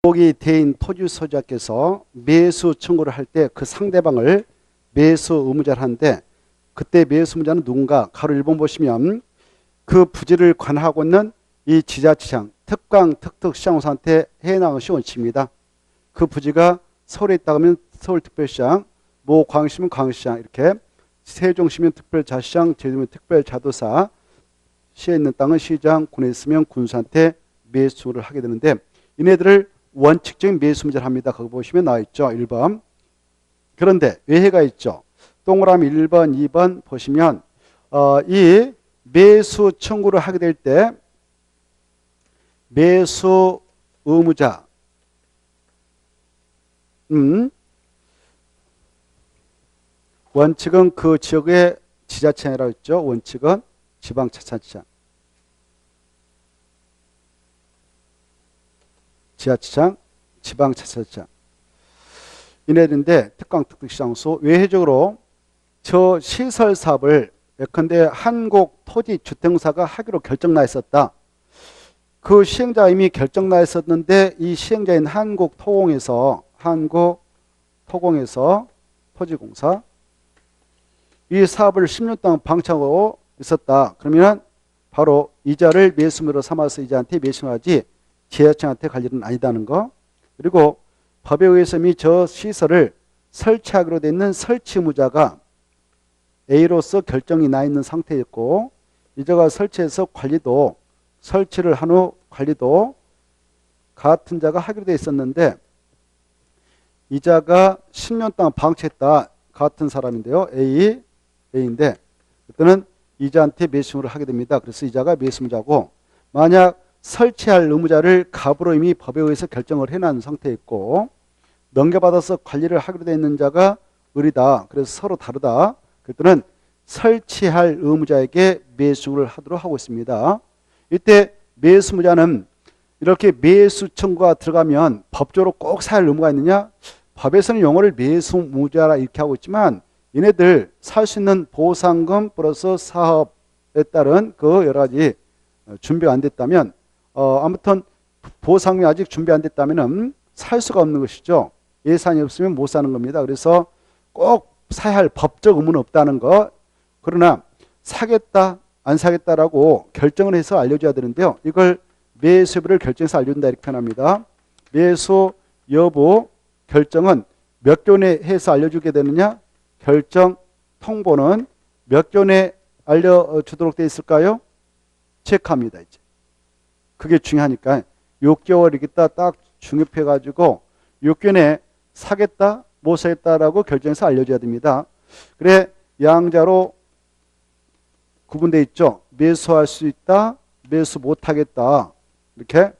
지목이 대인 토지 소유자께서 매수 청구를 할 때 그 상대방을 매수 의무자를 하는데 그때 매수 의무자는 누군가? 가로 1번 보시면 그 부지를 관할하고 있는 이 지자체장, 특강, 특특 시장으로서한테 해당하는 것이 원칙입니다. 그 부지가 서울에 있다 하면 서울특별시장, 뭐 광주시면 광주시장, 이렇게 세종시면 특별자치장, 제주면 특별자도사, 시에 있는 땅은 시장, 군에 있으면 군수한테 매수를 하게 되는데 이네들을 원칙적인 매수 의무자를 합니다. 거기 보시면 나와 있죠. 1번. 그런데 외해가 있죠. 동그라미 1번, 2번 보시면 이 매수 청구를 하게 될 때 매수 의무자 원칙은 그 지역의 지자체라고 했죠. 원칙은 지방자치장, 지자체장, 지방자치장 이네들인데 특강, 특특시장소 외회적으로 저 시설 사업을 예컨대 한국토지주택공사가 하기로 결정나 있었다. 그 시행자가 이미 결정나 있었는데 이 시행자인 한국토공에서 토지공사 이 사업을 10년 동안 방치하고 있었다. 그러면 바로 이자를 매수물로 삼아서 이자한테 매수하지 지자체한테 갈 일은 아니다는 거. 그리고 법에 의해서 이미 저 시설을 설치하기로 돼 있는 설치 의무자가 A로서 결정이 나 있는 상태였고 이자가 설치해서 관리도 설치를 한 후 관리도 같은 자가 하기로 돼 있었는데 이자가 10년 동안 방치했다. 같은 사람인데요. A인데 그때는 이자한테 매수를 하게 됩니다. 그래서 이자가 매수자고 만약 설치할 의무자를 갑으로 이미 법에 의해서 결정을 해놓은 상태였고 넘겨받아서 관리를 하기로 돼 있는 자가 을이다. 그래서 서로 다르다. 그때는 설치할 의무자에게 매수를 하도록 하고 있습니다. 이때 매수 의무자는 이렇게 매수 청구가 들어가면 법적으로 꼭 사할 의무가 있느냐? 법에서는 용어를 매수 의무자라 이렇게 하고 있지만 얘네들 살 수 있는 보상금 플러스 사업에 따른 그 여러 가지 준비가 안 됐다면 아무튼 보상금이 아직 준비 안 됐다면 살 수가 없는 것이죠. 예산이 없으면 못 사는 겁니다. 그래서 꼭 사야 할 법적 의무는 없다는 거. 그러나 사겠다 안 사겠다라고 결정을 해서 알려줘야 되는데요. 이걸 매수 여부를 결정해서 알려준다 이렇게 표현합니다. 매수 여부 결정은 몇 개월에 해서 알려주게 되느냐? 결정 통보는 몇 개월에 알려주도록 되어 있을까요? 체크합니다. 이제 그게 중요하니까 6개월이겠다 딱 중립해가지고 6개월에 사겠다 못 사겠다라고 결정해서 알려줘야 됩니다. 그래 양자로 구분되어 있죠. 매수할 수 있다, 매수 못하겠다 이렇게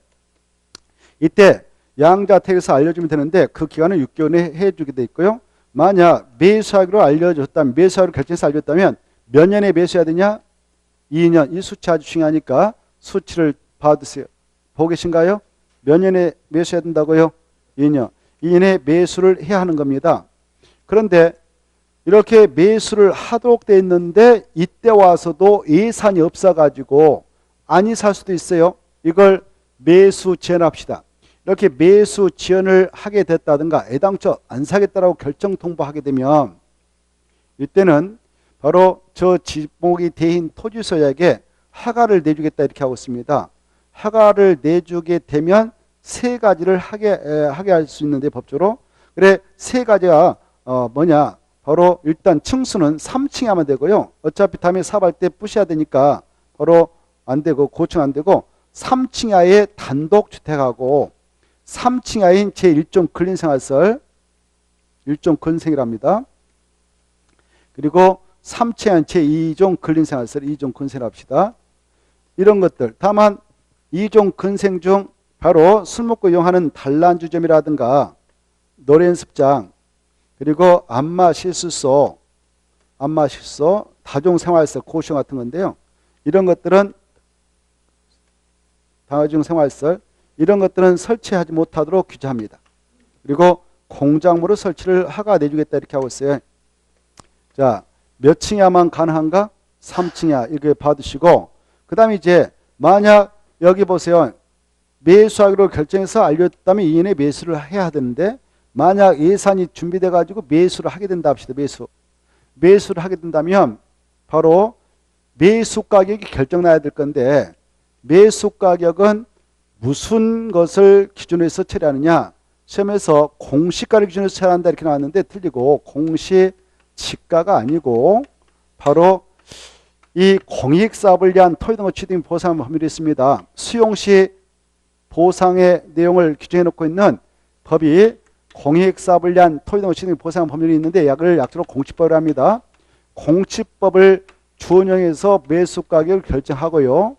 이때 양자택에서 알려주면 되는데 그 기간은 6개월에 해주게 돼 있고요. 만약 매수하기로 알려줬다면 매수하기로 결정해서 알려줬다면 몇 년에 매수해야 되냐? 2년. 이 수치 아주 중요하니까 수치를 봐두세요. 보고 계신가요? 몇 년에 매수해야 된다고요? 2년. 2년에 매수를 해야 하는 겁니다. 그런데 이렇게 매수를 하도록 돼 있는데 이때 와서도 예산이 없어가지고 아니 살 수도 있어요. 이걸 매수 지연합시다. 이렇게 매수 지연을 하게 됐다든가 애당초 안 사겠다라고 결정 통보하게 되면 이때는 바로 저 지목이 대인 토지소유자에게 허가를 내주겠다 이렇게 하고 있습니다. 허가를 내주게 되면 세 가지를 하게 할 수 있는데 법적으로 그래 세 가지가 뭐냐 바로 일단 층수는 3층에 하면 되고요. 어차피 다음에 사업할 때 부셔야 되니까 바로 안 되고 고층 안 되고 3층 이하의 단독주택하고 3층 이하인 제1종 근린생활설 1종 근생이랍니다. 그리고 3층 이하인 제2종 근린생활설 2종 근생을 합시다. 이런 것들 다만 2종 근생 중 바로 술 먹고 이용하는 단란주점이라든가 노래연습장 그리고 안마실수소, 다중생활설, 고시원 같은 건데요. 이런 것들은 다중생활설 이런 것들은 설치하지 못하도록 규제합니다. 그리고 공작물로 설치를 허가 내주겠다 이렇게 하고 있어요. 자, 몇 층이야만 가능한가? 3층이야. 이렇게 봐두시고 그 다음에 이제 만약 여기 보세요. 매수하기로 결정해서 알려줬다면 2년 내에 매수를 해야 되는데 만약 예산이 준비돼 가지고 매수를 하게 된다 합시다. 매수를 하게 된다면 바로 매수 가격이 결정나야 될 건데 매수 가격은 무슨 것을 기준으로 해서 처리하느냐. 시험에서 공시가를 기준으로 처리한다 이렇게 나왔는데 틀리고 공시지가가 아니고 바로 이 공익사업을 위한 토지등록 취득 보상 법률이 있습니다. 수용시 보상의 내용을 규정해 놓고 있는 법이 공익사업을 위한 토지등록 취득 보상 법률이 있는데 약자로 공치법을 합니다. 공치법을 준용해서 매수 가격을 결정하고요.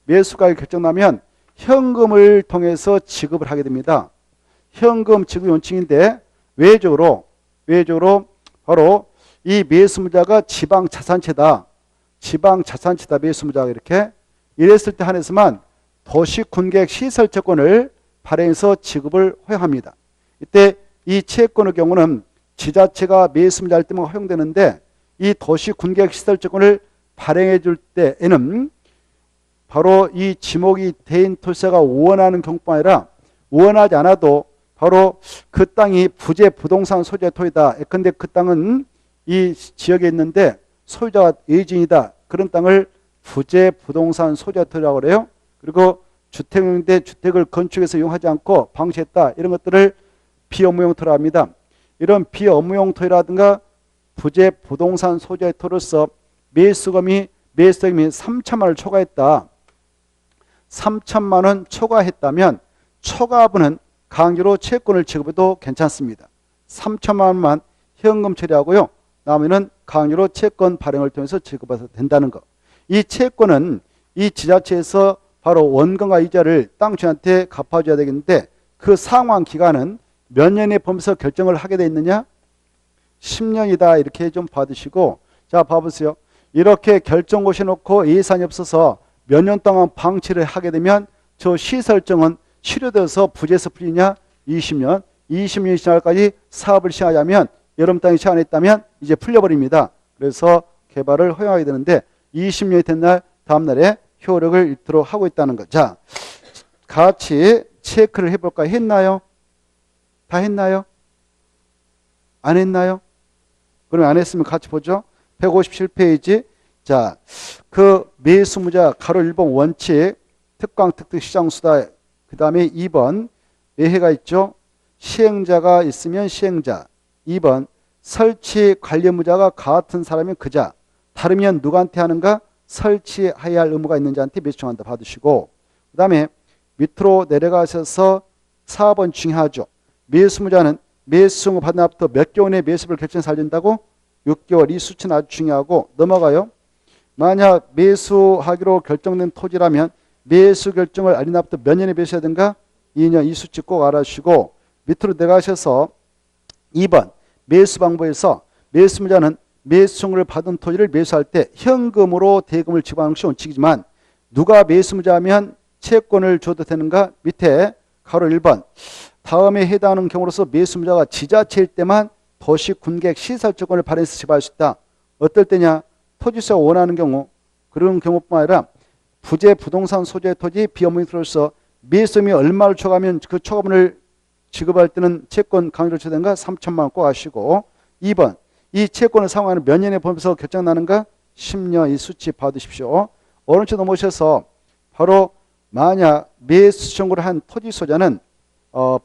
매수 가격이 결정나면 현금을 통해서 지급을 하게 됩니다. 현금 지급 원칙인데 외적으로 바로 이 매수무자가 지방자산체다. 매수무자가 이렇게 이랬을 때 한해서만 도시군객시설채권을 발행해서 지급을 허용합니다. 이때 이 채권의 경우는 지자체가 매수무자일 때만 허용되는데 이 도시군객시설채권을 발행해 줄 때에는 바로 이 지목이 대인 토지자가 원하는 경우뿐 아니라 원하지 않아도 바로 그 땅이 부재 부동산 소재 토지다. 예컨대 그 땅은 이 지역에 있는데 소유자가 외지인이다. 그런 땅을 부재 부동산 소재 토지라고 그래요. 그리고 주택인데 주택을 건축해서 이용하지 않고 방치했다. 이런 것들을 비업무용 토지라고 합니다. 이런 비업무용 토지라든가 부재 부동산 소재 토지로서 매수금이 3천만 원을 초과했다. 3천만 원 초과했다면 초과분은 강제로 채권을 지급해도 괜찮습니다. 3천만 원만 현금 처리하고요. 나머지는 강제로 채권 발행을 통해서 지급해도 된다는 것. 이 채권은 이 지자체에서 바로 원금과 이자를 땅 주인한테 갚아줘야 되겠는데 그 상환 기간은 몇 년에 범위에서 결정을 하게 돼 있느냐? 10년이다. 이렇게 좀 봐두시고 자 봐보세요. 이렇게 결정 고시놓고 예산이 없어서 몇 년 동안 방치를 하게 되면 저 시설정은 실효돼서 부재에서 풀리냐? 20년. 20년이 지날까지 사업을 시행하자면 여러분 땅이 시행했다면 이제 풀려버립니다. 그래서 개발을 허용하게 되는데 20년이 된 날 다음 날에 효력을 잃도록 하고 있다는 거. 자, 같이 체크를 해볼까? 했나요? 다 했나요? 안 했나요? 그러면 안 했으면 같이 보죠. 157페이지. 자, 그 매수무자 가로 1번 원칙 특강 특특 시장수다. 그 다음에 2번 예해가 있죠. 시행자가 있으면 시행자. 2번 설치 관련무자가 같은 사람이면 그자. 다르면 누구한테 하는가? 설치해야 할 의무가 있는 자한테 매수 청한다. 받으시고 그 다음에 밑으로 내려가셔서 4번 중요하죠. 매수무자는 매수증을 받은 날부터 몇 개월 내에 매수를 결정해서 알린다고? 6개월. 이 수치는 아주 중요하고 넘어가요. 만약 매수하기로 결정된 토지라면 매수 결정을 알린 날부터 몇 년에 매수해야 되는가? 2년. 이 수치 꼭 알아주시고 밑으로 내려가셔서 2번 매수 방법에서 매수무자는 매수청구를 받은 토지를 매수할 때 현금으로 대금을 지급하는 것이 원칙이지만 누가 매수무자면 채권을 줘도 되는가? 밑에 가로 1번 다음에 해당하는 경우로서 매수무자가 지자체일 때만 도시군객 시설채권을 발행해서 지급할 수 있다. 어떨 때냐? 토지수가 원하는 경우 그런 경우뿐만 아니라 부재 부동산 소재 토지 비업무인으로서 매수금이 얼마를 초과하면 그 초과분을 지급할 때는 채권 강제로 처리된가? 3천만 원 꼭 아시고 2번 이 채권을 사용하는 몇 년에 범위에서 결정나는가? 10년. 이 수치 받으십시오. 오른쪽 넘어오셔서 바로 만약 매수 청구를 한 토지 소자는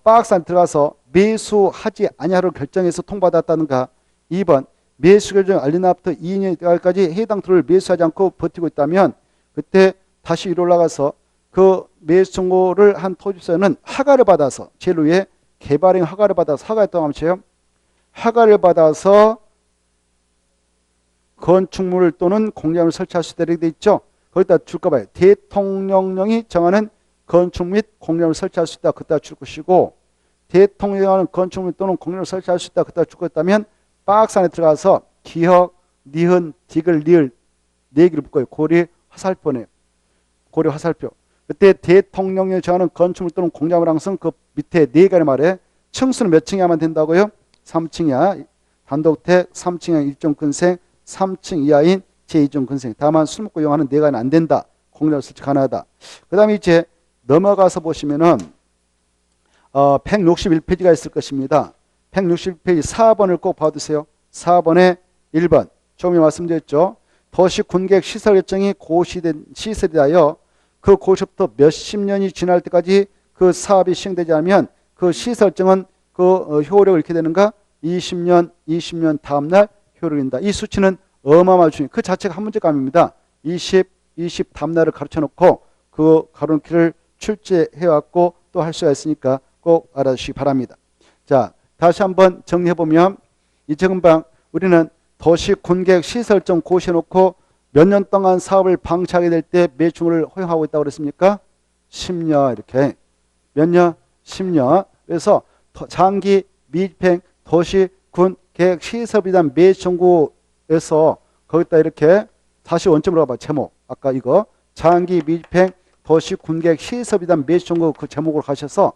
박스 안에 들어가서 매수하지 아니하로 결정해서 통보받았다는가? 2번 매수 결정 알린 날부터 2년까지 해당 토지를 매수하지 않고 버티고 있다면 그때 다시 위로 올라가서 그 매수 청구를 한 토지소유는 허가를 받아서 제일 위에 개발행 허가를 받아서 허가했다고 하면 허가를 받아서 건축물 또는 공장을 설치할 수 있도록 되어 있죠. 거기다 줄 거 봐요. 대통령령이 정하는 건축 및 공장을 설치할 수 있다. 그따 줄 것이고 대통령이 하는 건축물 또는 공장을 설치할 수 있다. 그따 줄 것이다면 박스 안에 들어가서 기역, 니은, 디귿, 리을 네 개를 묶어요. 고리 화살표네요. 고리 화살표. 그때 대통령령이 정하는 건축물 또는 공장을 항상 그 밑에 네 개를 말해 층수는 몇 층이 하면 된다고요? 3층이야. 단독택 3층이야. 1종 근생 3층 이하인 제2종 근생. 다만 술 먹고 이용하는 네 가지는 안 된다. 공장을 설치 가능하다. 그 다음에 이제 넘어가서 보시면은 161페이지가 있을 것입니다. 161페이지 4번을 꼭 봐두세요. 4번에 1번. 조금 말씀드렸죠. 도시군계획 시설 결정이 고시된 시설이 하여 그 고시부터 몇십 년이 지날 때까지 그 사업이 시행되지 않으면 그 시설정은 그 효력을 잃게 되는가? 20년 다음날 효력을 잃는다. 이 수치는 어마어마한 수치. 그 자체가 한 문제감입니다. 20 다음날을 가르쳐 놓고 그 가로놓기를 출제해왔고 또 할 수가 있으니까 꼭 알아주시기 바랍니다. 자, 다시 한번 정리해보면 이제 금방 우리는 도시군계획 시설정 고시해놓고 몇 년 동안 사업을 방치하게 될 때 매춘을 허용하고 있다고 그랬습니까? 10년 이렇게. 몇 년? 10년. 그래서 장기 미집행 도시군계획 시설비단 매청구에서 거기다 이렇게 다시 원점으로 가봐. 제목. 아까 이거 장기 미집행 도시군계획 시설비단 매청구 그 제목으로 가셔서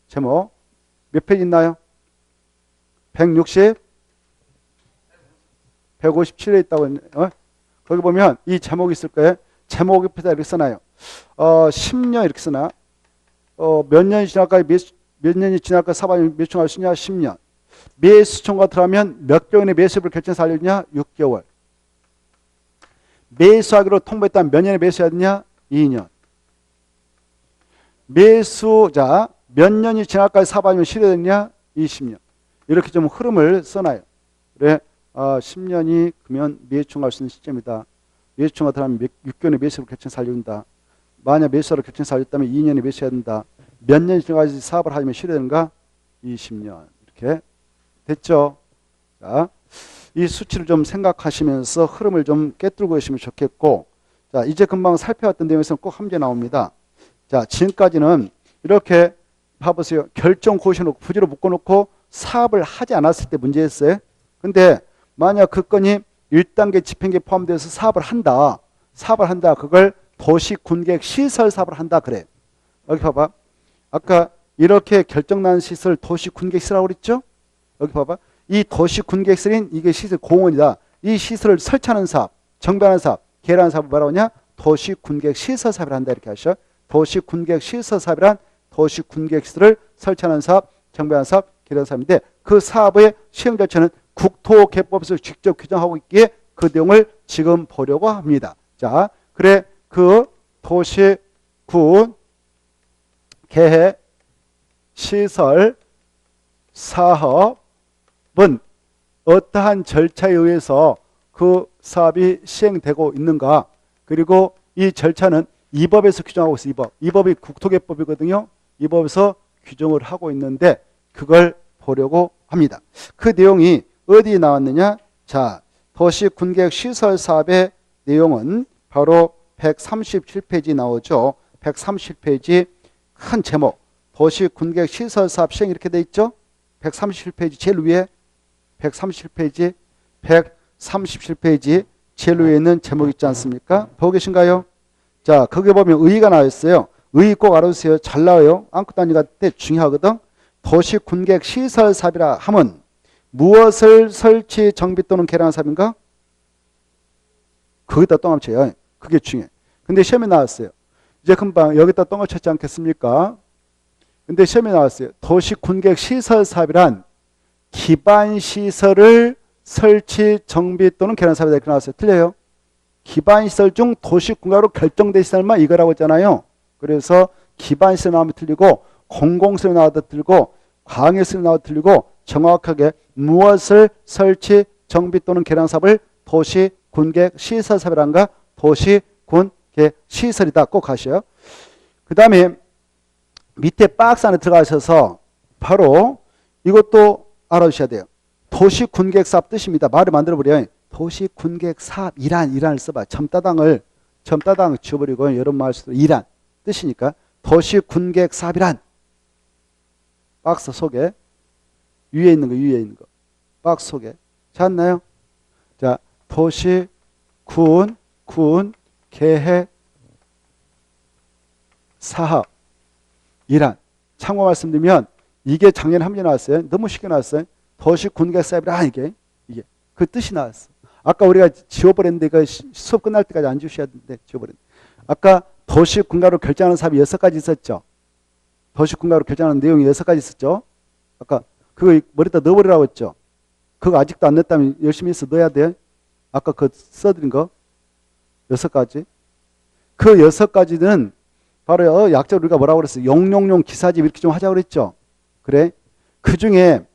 제목 몇 페이지 있나요? 157에 있다고 했네. 거기 보면 이 제목이 있을 거예요. 제목 옆에다 이렇게 써놔요. 10년 이렇게 써놔. 몇 년이 지날까 몇 년이 지날까 사업이 매출할 수 있냐? 10년. 매수청과 들어가면 몇 개월에 매수를 결정해서 알려주냐? 6개월. 매수하기로 통보했다면 몇 년에 매수해야 되냐? 2년. 매수자 몇 년이 지날까지 사업하면 실효되냐? 20년. 이렇게 좀 흐름을 써놔요. 그래, 10년이 그러면 매수청할 수 있는 시점이다. 매수청과 들어가면 6개월에 매수를 결정해서 알려준다. 만약 매수를 결정해서 알렸다면 2년에 매수해야 된다. 몇 년이 지나까지 사업을 하면 실효되는가? 20년. 이렇게 됐죠? 자, 이 수치를 좀 생각하시면서 흐름을 좀 깨뜨리고 계시면 좋겠고, 자, 이제 금방 살펴봤던 내용에서는 꼭 한 문제 나옵니다. 자, 지금까지는 이렇게 봐보세요. 결정 고시해놓고 부지로 묶어놓고 사업을 하지 않았을 때 문제였어요. 근데 만약 그 건이 1단계 집행계에 포함되어서 사업을 한다. 그걸 도시군계획 시설 사업을 한다. 그래. 여기 봐봐. 아까 이렇게 결정난 시설 도시군계획시설이라고 그랬죠? 여기 봐봐. 이 도시군계획시설인 이게 시설 공원이다. 이 시설을 설치하는 사업, 정비하는 사업, 개라는 사업을 뭐라고 하냐? 도시군계획 시설 사업을 한다. 이렇게 하셔. 도시군계획 시설 사업이란 도시군계획 시설을 설치하는 사업, 정비하는 사업, 개라는 사업인데 그 사업의 시행 절차는 국토개법에서 직접 규정하고 있기에 그 내용을 지금 보려고 합니다. 자, 그래 그 도시군 계획 시설 사업은 어떠한 절차에 의해서 그 사업이 시행되고 있는가? 그리고 이 절차는 이 법에서 규정하고 있어요. 이 법이 국토개법이거든요. 이 법에서 규정을 하고 있는데 그걸 보려고 합니다. 그 내용이 어디에 나왔느냐? 자, 도시군계획 시설 사업의 내용은 바로 137페이지 나오죠. 137페이지 큰 제목 도시군계획 시설 사업 시행 이렇게 돼 있죠. 137페이지 제일 위에 137페이지 제일 위에 있는 제목 있지 않습니까? 보고 계신가요? 자, 거기 보면 의의가 나와 있어요. 의의 꼭 알아두세요. 잘 나와요. 안고 다니가 때 중요하거든. 도시군계획 시설 사업이라 하면 무엇을 설치, 정비 또는 개량한 사업인가? 거기다 똥을 쳐요. 그게 중요해. 근데 시험에 나왔어요. 이제 금방 여기다 똥을 쳤지 않겠습니까? 근데 시험에 나왔어요. 도시군계획 시설 사업이란 기반 시설을 설치, 정비 또는 개량 사업이다. 이렇게 나왔어요. 틀려요? 기반 시설 중 도시군계획으로 결정된 시설만 이거라고 했잖아요. 그래서 기반 시설 나오면 틀리고 공공시설 나와도 틀리고 광역시설 나와도 틀리고 정확하게 무엇을 설치, 정비 또는 개량 사업을 도시군계획 시설 사업이란가? 도시군계획 시설이다. 꼭 하셔요. 그 다음에 밑에 박스 안에 들어가셔서 바로 이것도 알아주셔야 돼요. 도시군계획 사업 뜻입니다. 말을 만들어버려요. 도시군계획 사업 이란을 써봐. 첨따당 지워버리고 여러분 말 수도 이란 뜻이니까 도시군계획 사업이란 박스 속에 위에 있는 거 박스 속에 찾나요? 자, 도시군 계획 사업 이란 참고 말씀드리면 이게 작년에 한 문제 나왔어요. 너무 쉽게 나왔어요. 도시군계획 사업이란 이게 그 뜻이 나왔어. 아까 우리가 지워버렸는데 이거 수업 끝날 때까지 안 주셔야 되는데 지워버렸는데 아까 도시군가로 결정하는 사업이 6가지 있었죠. 도시군가로 결정하는 내용이 6가지 있었죠. 아까 그거 머리에다 넣어버리라고 했죠. 그거 아직도 안 넣었다면 열심히 해서 넣어야 돼. 아까 그 써드린 거 6가지. 그 6가지는 바로 약자로 우리가 뭐라고 그랬어요? 용용용 기사집 이렇게 좀 하자고 그랬죠. 그래. 그 중에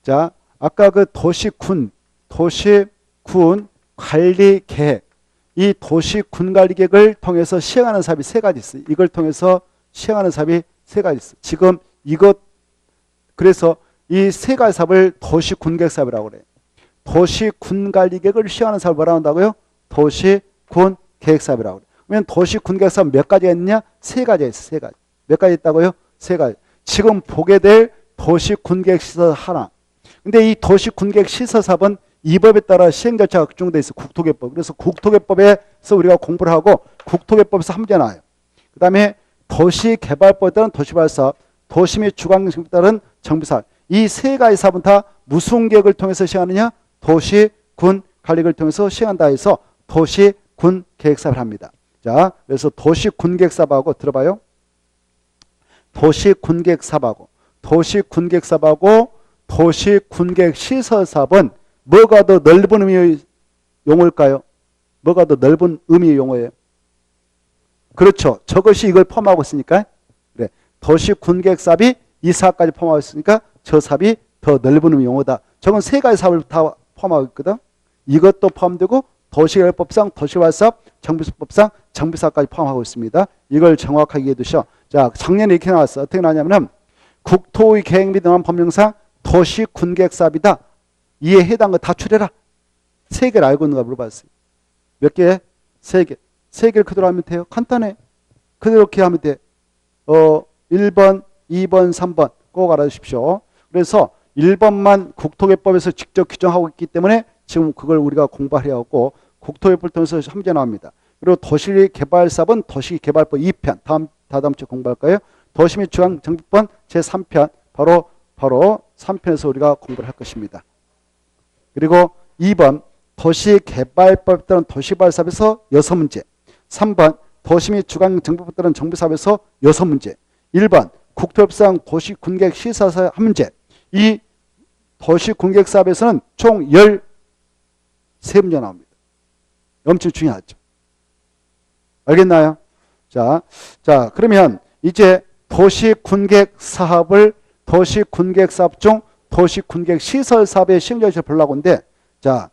자 아까 그 도시군 관리 계획, 이 도시군 관리 계획을 통해서 시행하는 사업이 3가지 있어요. 이걸 통해서 시행하는 사업이 3가지 있어요. 지금 이것 그래서 이 3가지 사업을 도시군 계획 사업이라고 그래요. 도시군 관리 계획을 시행하는 사업을 뭐라고 한다고요? 도시군 계획 사업이라고 그래요. 그러면 도시군 계획 사업 몇 가지가 있느냐? 3가지가 있어요. 3가지. 몇 가지 있다고요? 3가지. 지금 보게 될 도시군 계획 시설 하나. 근데 이 도시군계획 시설 사업은 이 법에 따라 시행 절차가 규정되어 있어. 국토개법. 그래서 국토개법에서 우리가 공부를 하고 국토개법에서 한 문제 나와요. 그 다음에 도시개발법에 따른 도시발사업, 도시 및 주관정책에 따른 정비사업. 이 3가지 사업은 다 무슨 계획을 통해서 시행하느냐? 도시군 관리를 통해서 시행한다 해서 도시군 계획사업을 합니다. 자, 그래서 도시군계획 사업하고 들어봐요. 도시군계획 사업하고 도시군계획 사업하고 도시군계획 시설 사업은 뭐가 더 넓은 의미의 용어일까요? 뭐가 더 넓은 의미의 용어예요? 그렇죠. 저것이 이걸 포함하고 있으니까. 그래. 도시군계획 사업이 이 사업까지 포함하고 있으니까 저 사업이 더 넓은 의미의 용어다. 저건 3가지 사업을 다 포함하고 있거든. 이것도 포함되고 도시개발법상 도시개발사업, 정비사업법상 정비사업까지 포함하고 있습니다. 이걸 정확하게 이해해 두셔. 자, 작년에 이렇게 나왔어. 어떻게 나왔냐면은 국토의 계획 및 등한 법령상 도시군계획 사업이다. 이에 해당한 거 다 추려라. 3개를 알고 있는가 물어봤어요. 몇 개? 3개. 3개를 그대로 하면 돼요. 간단해. 그대로 이렇게 하면 돼. 1번, 2번, 3번 꼭 알아주십시오. 그래서 1번만 국토개법에서 직접 규정하고 있기 때문에 지금 그걸 우리가 공부하려 하고 국토개법을 통해서 함께 나옵니다. 그리고 도시개발사업은 도시개발법 2편. 다음 주에 공부할 거예요. 도시 및 주관정비법 제3편. 바로 3편에서 우리가 공부를 할 것입니다. 그리고 2번 도시개발법에 따른 도시개발사업에서 6문제. 3번 도시 및 주관정비법에 따른 정비사업에서 6문제. 1번 국토협상 도시군계획 시설사업 1문제. 이 도시군계획 사업에서는 총 13문제 나옵니다. 엄청 중요하죠. 알겠나요? 자, 그러면 이제 도시군계획 사업을 도시군계획 사업 중 도시군계획 시설 사업의 시행절차를 보려고 하는데, 자,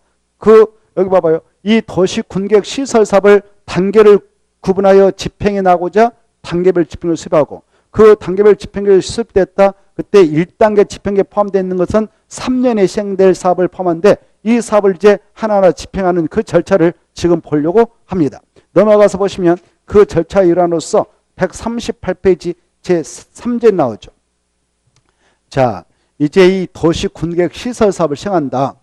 여기 봐봐요. 이 도시군계획 시설 사업을 단계를 구분하여 집행해 나가고자 단계별 집행을 수립하고, 그 단계별 집행이 수립됐다. 그때 1단계 집행에 포함되어 있는 것은 3년에 시행될 사업을 포함하는데, 이 사업을 이제 하나하나 집행하는 그 절차를 지금 보려고 합니다. 넘어가서 보시면 그 절차의 일환으로서 138페이지 제3제 나오죠. 자, 이제 이 도시군계획 시설 사업을 시행한다.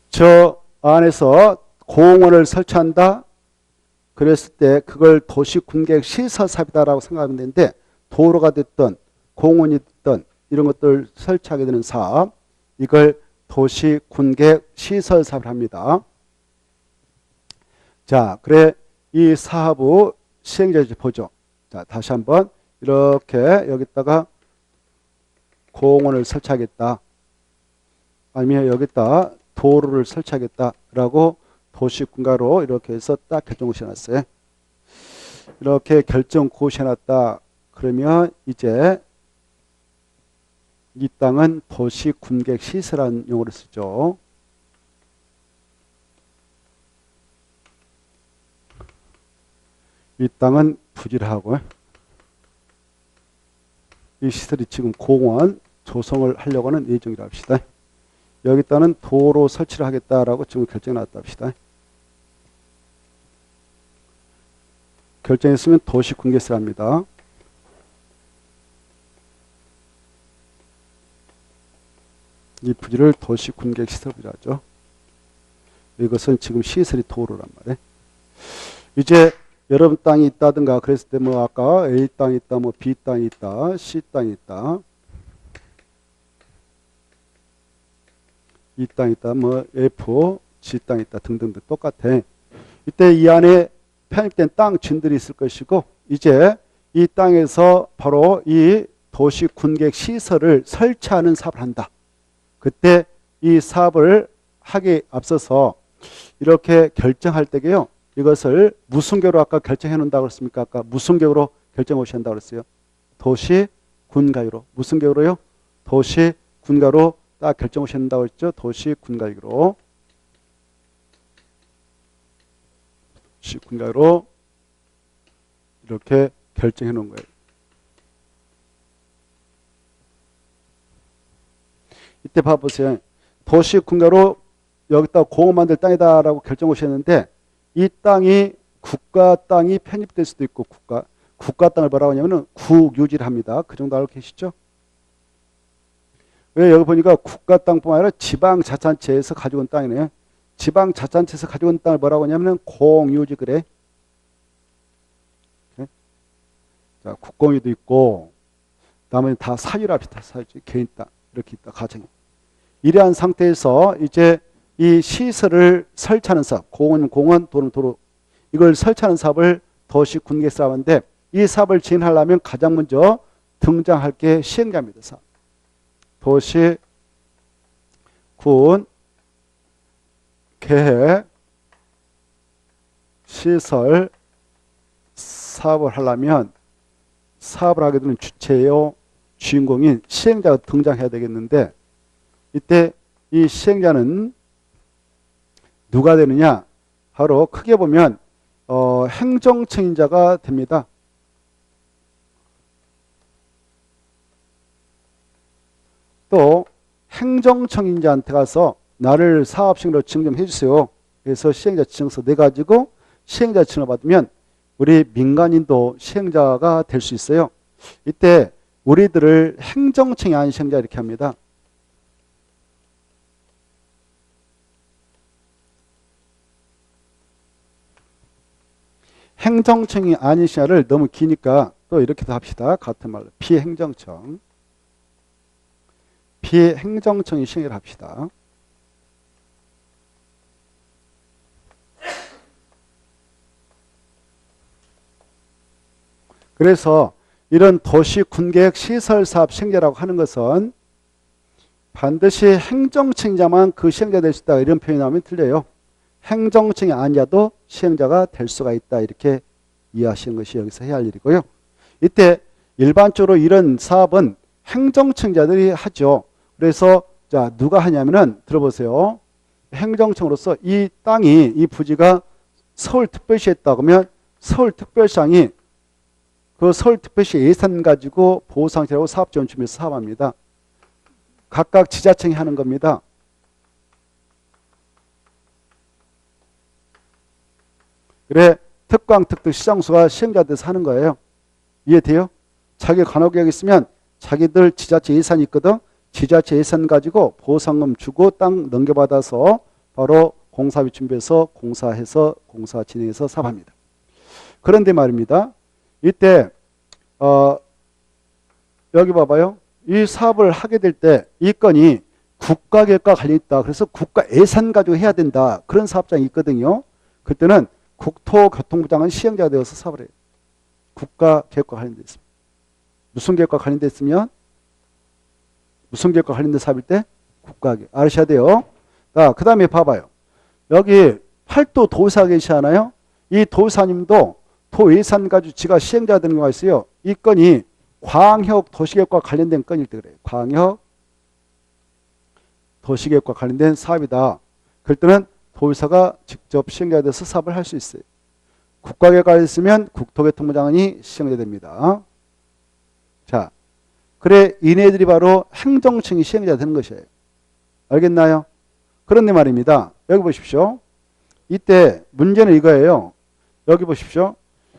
저 안에서 공원을 설치한다. 그랬을 때 그걸 도시군계획 시설 사업이다라고 생각하면 되는데, 도로가 됐든 공원이 됐든 이런 것들을 설치하게 되는 사업, 이걸 도시군계획 시설 사업을 합니다. 자, 그래 이 사업의 시행자를 보죠. 자, 다시 한번 이렇게 여기다가 공원을 설치하겠다. 아니면 여기다 도로를 설치하겠다라고 도시군가로 이렇게 해서 딱 결정을 시켜놨어요. 이렇게 결정고 시켜놨다. 그러면 이제 이 땅은 도시군계획 시설이라는 용어를 쓰죠. 이 땅은 부지를 하고, 이 시설이 지금 공원 조성을 하려고 하는 예정이라 합시다. 여기다는 도로 설치를 하겠다라고 지금 결정이 났다 합시다. 결정했으면 도시군계획을 합니다. 이 부지를 도시군계획 시설이라 하죠. 이것은 지금 시설이 도로란 말이에요. 이제 여러분 땅이 있다든가 그랬을 때 뭐 아까 A 땅이 있다, 뭐 B 땅이 있다, C 땅이 있다, E 땅이 있다, 뭐 F, G 땅이 있다 등등등 똑같아. 이때 이 안에 편입된 땅 진들이 있을 것이고 이제 이 땅에서 바로 이 도시 군객 시설을 설치하는 사업을 한다. 그때 이 사업을 하기에 앞서서 이렇게 결정할 때게요. 이것을 무슨 격으로 아까 결정해 놓는다고 그랬습니까? 아까 무슨 격으로 결정해 오셔야 한다고 그랬어요? 도시 군가율로. 무슨 격으로요? 도시 군가로 딱 결정 오셔야 한다고 했죠? 도시 군가율로. 도시 군가로 이렇게 결정해 놓은 거예요. 이때 봐보세요. 도시 군가로 여기다 공업 만들 땅이다라고 결정 오셨는데 이 땅이 국가 땅이 편입될 수도 있고 국가 땅을 뭐라고 하냐면은 국유지를 합니다. 그 정도 알고 계시죠? 왜 여기 보니까 국가 땅뿐만 아니라 지방자치단체에서 가지고 온 땅이네요. 지방자치단체에서 가지고 온 땅을 뭐라고 하냐면은 공유지 그래. 네? 자, 국공유도 있고 나머지 다 사유라 합시다. 사유지 개인 땅 이렇게 있다 가정이. 이러한 상태에서 이제 이 시설을 설치하는 사업, 공원, 도로 이걸 설치하는 사업을 도시 군객 사업인데 이 사업을 진행하려면 가장 먼저 등장할 게 시행자입니다. 사업. 도시 군 계획 시설 사업을 하려면 사업을 하게 되는 주체요 주인공인 시행자가 등장해야 되겠는데 이때 이 시행자는 누가 되느냐? 바로 크게 보면 행정청인자가 됩니다. 또 행정청인자한테 가서 나를 사업시행으로 지정 좀 해주세요. 그래서 시행자 지정서 내가지고 시행자 지정을 받으면 우리 민간인도 시행자가 될 수 있어요. 이때 우리들을 행정청이 아닌 시행자 이렇게 합니다. 행정청이 아닌 시야를 너무 기니까 또 이렇게도 합시다. 같은 말로 피행정청. 피행정청이 시행을 합시다. 그래서 이런 도시 군계획 시설 사업 시행자라고 하는 것은 반드시 행정청자만 그 시행자 될 수 있다. 이런 표현이 나오면 틀려요. 행정청이 아니어도 시행자가 될 수가 있다. 이렇게 이해하시는 것이 여기서 해야 할 일이고요. 이때 일반적으로 이런 사업은 행정청자들이 하죠. 그래서 자 누가 하냐면은 들어보세요. 행정청으로서 이 땅이 이 부지가 서울특별시에 있다 그러면 서울특별시장이 그 서울특별시 예산 가지고 보호상태라고 사업지원 준비해서 사업합니다. 각각 지자청이 하는 겁니다. 그래 특광, 특특, 시장수가 시행자들에서 하는 거예요. 이해돼요? 자기 관할구역 있으면 자기들 지자체 예산이 있거든. 지자체 예산 가지고 보상금 주고 땅 넘겨받아서 바로 공사비 준비해서 공사해서 공사 진행해서 사업합니다. 그런데 말입니다. 이때 여기 봐봐요. 이 사업을 하게 될 때 이 건이 국가계획과 관련이 있다. 그래서 국가 예산 가지고 해야 된다. 그런 사업장이 있거든요. 그때는 국토교통부장은 시행자가 되어서 사업을 해요. 국가계획과 관련되어 있습니다. 무슨 계획과 관련되어 있으면 무슨 계획과 관련된 사업일 때 국가계획. 알으셔야 돼요. 자, 그 다음에 봐봐요. 여기 팔도 도의사 계시잖아요. 이 도의사님도 도예산 가지고 지가 시행자가 되는 경우가 있어요. 이 건이 광역 도시계획과 관련된 건일 때 그래요. 광역 도시계획과 관련된 사업이다. 그럴 때는 도의사가 직접 시행자가 돼서 사업을 할 수 있어요. 국가계획과 있으면 국토교통부장관이 시행자 됩니다. 자, 그래 이네들이 바로 행정청이 시행자 되는 것이에요. 알겠나요? 그런데 말입니다. 여기 보십시오. 이때 문제는 이거예요. 여기 보십시오.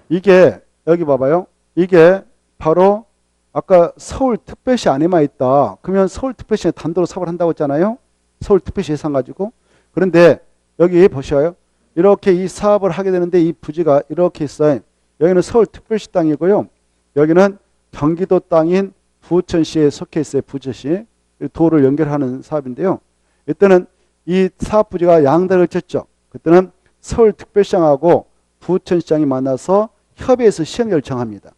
이게 여기 봐봐요. 이게 바로 아까 서울특별시 안에만 있다. 그러면 서울특별시에 단독으로 사업을 한다고 했잖아요. 서울특별시 예산 가지고. 그런데 여기 보셔요. 이렇게 이 사업을 하게 되는데 이 부지가 이렇게 있어요. 여기는 서울특별시 땅이고요. 여기는 경기도 땅인 부천시에 속해 있어요. 부천시. 도를 연결하는 사업인데요. 이때는 이 사업 부지가 양다를 쳤죠. 그때는 서울특별시장하고 부천시장이 만나서 협의해서 시행 결정합니다.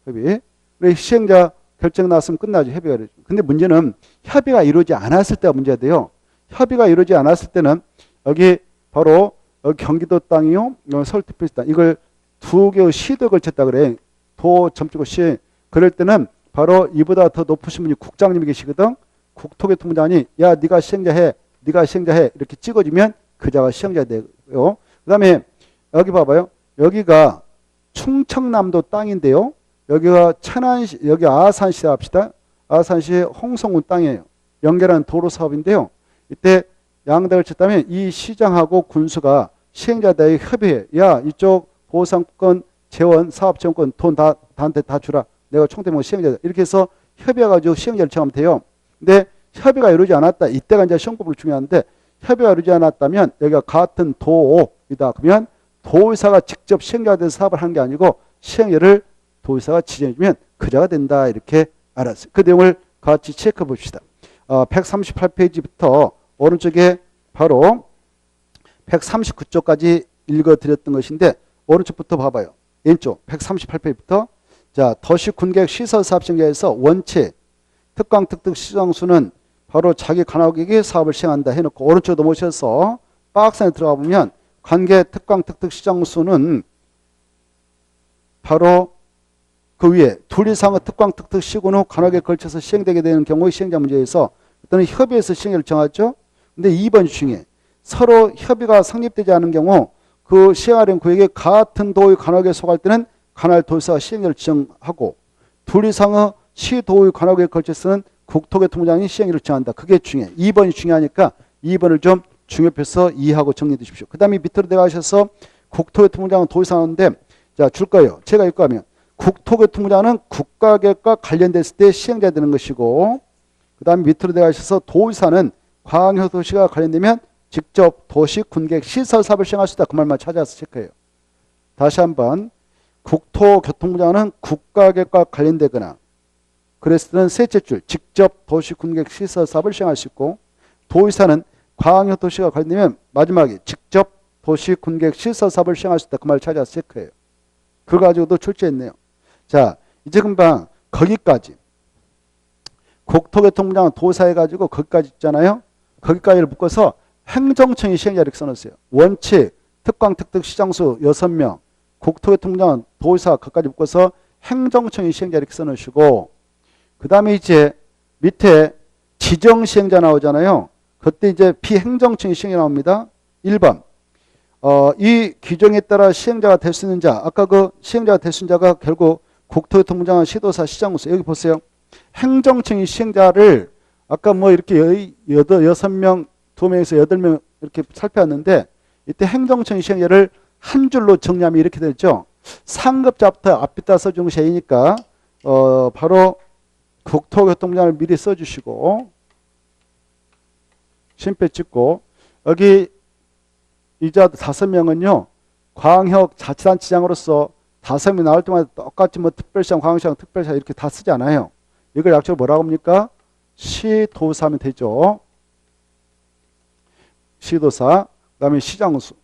협의. 그래 시행자 결정 나왔으면 끝나죠. 협의가 되죠. 근데 문제는 협의가 이루어지지 않았을 때가 문제가 돼요. 협의가 이루어지지 않았을 때는 여기 바로 여기 경기도 땅이요. 여기 서울특별시 땅. 이걸 두 개의 시도에 걸쳤다 그래. 도 점찍고 시. 그럴 때는 바로 이보다 더 높으신 분이 국장님이 계시거든. 국토교통부장이 야 네가 시행자 해. 네가 시행자 해. 이렇게 찍어주면 그자가 시행자 되고요. 그 다음에 여기 봐봐요. 여기가 충청남도 땅인데요. 여기가 천안시, 여기 아산시 합시다. 아산시 홍성군 땅이에요. 연결하는 도로 사업인데요. 이때 양다를 쳤다면 이 시장하고 군수가 시행자들에게 협의해. 야 이쪽 보상권, 재원, 사업 지원권 돈 다 나한테 다 주라. 내가 총대면 시행자다. 이렇게 해서 협의해가지고 시행자를 정하면 돼요. 근데 협의가 이루어지지 않았다. 이때가 이제 시행법으로 중요한데 협의가 이루어지지 않았다면 여기가 같은 도이다. 그러면 도의사가 직접 시행자가 돼서 사업을 하는 게 아니고 시행자를 도의사가 지정해주면 그자가 된다. 이렇게 알았어요. 그 내용을 같이 체크해 봅시다. 138페이지부터 오른쪽에 바로 139쪽까지 읽어드렸던 것인데 오른쪽부터 봐봐요. 왼쪽 138페이지부터 자 도시군계획 시설사업 시행자에서 원칙 특강 특특 시장수는 바로 자기 관할국이 사업을 시행한다 해놓고 오른쪽으로 넘어오셔서 박스 안에 들어가 보면 관계 특강 특특 시장수는 바로 그 위에 둘 이상의 특강 특특 시군 후 관할에 걸쳐서 시행되게 되는 경우의 시행자 문제에서 또는 협의해서 시행을 정하죠. 근데 2번 중에 서로 협의가 성립되지 않은 경우 그 시행하려는 구역에 같은 도의 관할에 속할 때는 관할 도의사가 시행을 지정하고 둘 이상의 시도의 관할에 걸쳐서는 국토교통부장이 시행을 정한다. 그게 중요해. 2번이 중요하니까 2번을 좀 중요해서 이해하고 정리해 주십시오. 그 다음에 밑으로 내려가셔서 국토교통부장은 도의사 하는데 자, 줄 거예요. 제가 읽고 하면 국토교통부장은 국가계획과 관련됐을 때 시행자 되는 것이고 그 다음에 밑으로 내려가셔서 도의사는 광역도시가 관련되면 직접 도시 군계획 시설 사업을 시행할 수 있다. 그 말만 찾아서 체크해요. 다시 한번 국토교통부장은 국가계획과 관련되거나 그랬을 때는 셋째 줄 직접 도시 군계획 시설 사업을 시행할 수 있고 도의사는 광역도시가 관련되면 마지막에 직접 도시 군계획 시설 사업을 시행할 수 있다. 그 말을 찾아서 체크해요. 그걸 가지고도 출제했네요. 자 이제 금방 거기까지 국토교통부장은 도사해가지고 거기까지 있잖아요. 거기까지를 묶어서 행정청이 시행자 이렇게 써놓으세요. 원칙, 특강, 특특, 시장수 6명, 국토교통부장은 도의사 거기까지 묶어서 행정청이 시행자 이렇게 써놓으시고 그 다음에 이제 밑에 지정시행자 나오잖아요. 그때 이제 비행정청이 시행이 나옵니다. 1번 이 규정에 따라 시행자가 될 수 있는 자 아까 그 시행자가 될 수 있는 자가 결국 국토교통부장은 시도사, 시장수 여기 보세요. 행정청이 시행자를 아까 뭐 이렇게 6명, 2명에서 8명 이렇게 살펴봤는데 이때 행정청이 시행자를 한 줄로 정리하면 이렇게 되죠. 상급자부터 앞에다 써준 것이 A니까 바로 국토교통부장을 미리 써주시고 심표 찍고 여기 이자 5명은요. 광역자치단체장으로서 5명이 나올 때마다 똑같이 뭐 특별시장, 광역시장, 특별시장 이렇게 다 쓰지 않아요. 이걸 약속으로 뭐라고 합니까? 시도사 하면 되죠. 시도사, 그 다음에 시장수.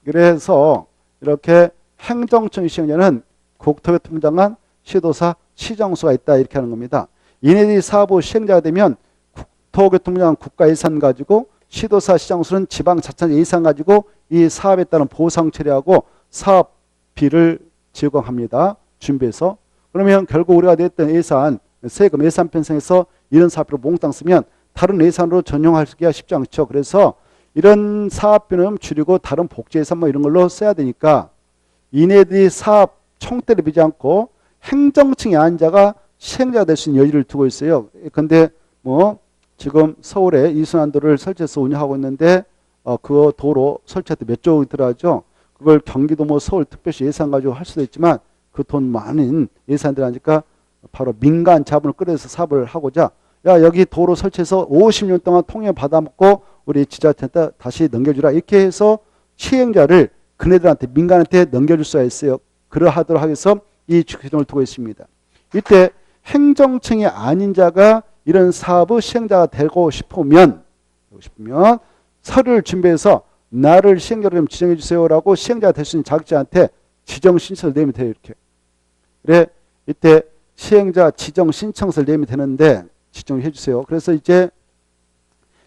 그래서 이렇게 행정청 시행자는 국토교통부장관, 시도사, 시장수가 있다 이렇게 하는 겁니다. 이네들이 사업의 시행자가 되면 국토교통부장은 국가 예산 가지고 시도사, 시장수는 지방자치단체 예산 가지고 이 사업에 따른 보상 처리하고 사업비를 제공합니다. 준비해서. 그러면 결국 우리가 냈던 예산, 세금 예산 편성해서 이런 사업비로 몽땅 쓰면 다른 예산으로 전용하기가 쉽지 않죠. 그래서 이런 사업비는 줄이고 다른 복지 예산 뭐 이런 걸로 써야 되니까 이네들이 사업 총대를 비지 않고 행정층의 안자가 시행자가 될 수 있는 여지를 두고 있어요. 근데 뭐 지금 서울에 이순환도를 설치해서 운영하고 있는데 그 도로 설치할 때 몇 조 들어가죠. 그걸 경기도 뭐 서울특별시 예산 가지고 할 수도 있지만 그 돈 많은 예산 들어가니까 바로 민간 자본을 끌어서 사업을 하고자 야 여기 도로 설치해서 50년 동안 통행 받아먹고 우리 지자체한테 다시 넘겨주라 이렇게 해서 시행자를 그네들한테 민간한테 넘겨줄 수가 있어요. 그러하도록 하여서 이 규정을 두고 있습니다. 이때 행정층이 아닌 자가 이런 사업의 시행자가 되고 싶으면 서류를 준비해서 나를 시행자로 좀 지정해 주세요라고 시행자가 될 수 있는 자격자한테 지정 신청을 내면 돼요. 이렇게. 그래 이때 시행자 지정 신청서를 내면 되는데 지정해 주세요. 그래서 이제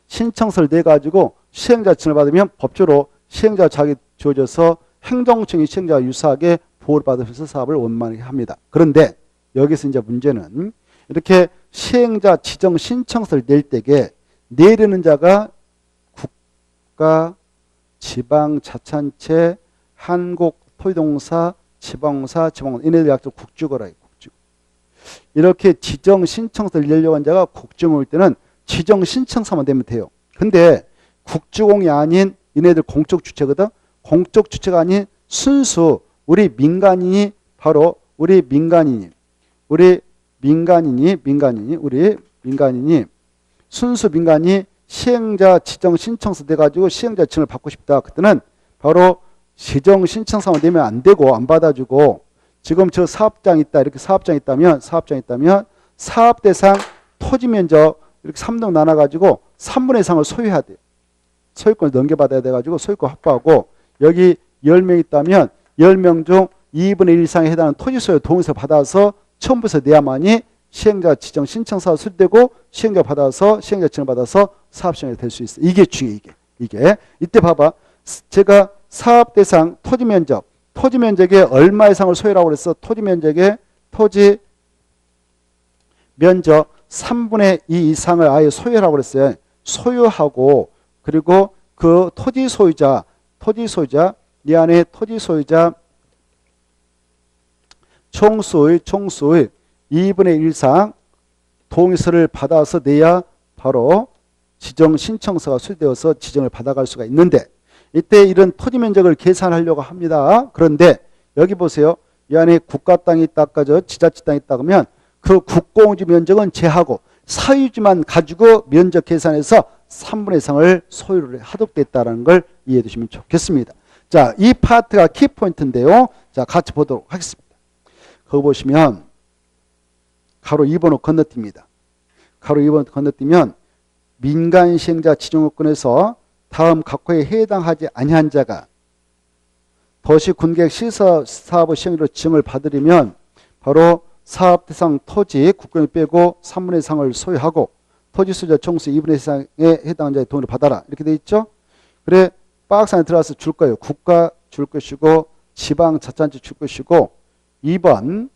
신청서를 내 가지고 시행자 지정을 받으면 법적으로 시행자 자격이 주어져서 행정층이 시행자와 유사하게 보호를 받으면서 사업을 원만하게 합니다. 그런데 여기서 이제 문제는 이렇게 시행자 지정 신청서를 낼 때에 내리는 자가 국가, 지방자치단체, 한국토지동사, 지방사, 지방원 이네들 약속 국주거라. 국주. 이렇게 지정 신청서를 내려고 한 자가 국주공 올 때는 지정 신청서만 되면 돼요. 근데 국주공이 아닌 이네들 공적 주체거든. 공적 주체가 아닌 순수 우리 민간인이 바로 우리 민간인이 순수 민간이 시행자 지정 신청서 돼가지고 시행자 지정을 받고 싶다. 그때는 바로 지정 신청서만 내면 안 되고 안 받아주고 지금 저 사업장 있다 이렇게 사업장 있다면 사업 대상 토지 면적 이렇게 3등 나눠가지고 3분의 1상을 소유해야 돼요. 소유권을 넘겨받아야 돼가지고 소유권 확보하고 여기 10명 있다면 10명 중 2분의 1 이상에 해당하는 토지 소유 동의서 받아서 첨부해서 내야만이 시행자 지정 신청서가 수립되고 시행자 받아서 시행자 지정을 받아서 사업 시행이 될 수 있어요. 이게 중요해. 이게 이때 봐봐. 제가 사업 대상 토지 면적에 얼마 이상을 소유라고 그랬어. 토지 면적 3분의 2 이상을 아예 소유라고 그랬어요. 소유하고 그리고 그 토지 소유자 이 안에 토지 소유자 총수의 2분의 1 이상 동의서를 받아서 내야 바로 지정 신청서가 수립되어서 지정을 받아갈 수가 있는데 이때 이런 토지 면적을 계산하려고 합니다. 그런데 여기 보세요. 이 안에 국가 땅이 있다, 지자체 땅이 있다 그러면 그 국공유지 면적은 제하고 사유지만 가지고 면적 계산해서 3분의 1상을 소유를 하도록 됐다는 걸 이해해 두시면 좋겠습니다. 자, 이 파트가 키포인트인데요. 자, 같이 보도록 하겠습니다. 거기 보시면 가로 2번으로 건너뜁니다. 가로 2번으로 건너뛰면 민간 시행자 지정 요건에서 다음 각호에 해당하지 아니한 자가 도시 군계획 시설 사업의 시행으로 지정을 받으려면 바로 사업 대상 토지 국권을 빼고 3분의 1 상을 소유하고 토지 소유자 총수 2분의 1 이상에 해당하는 자의 동의를 받아라. 이렇게 돼 있죠. 그래 박스 안에 들어가서 줄 거예요. 국가 줄 것이고 지방자치단체 줄 것이고 2번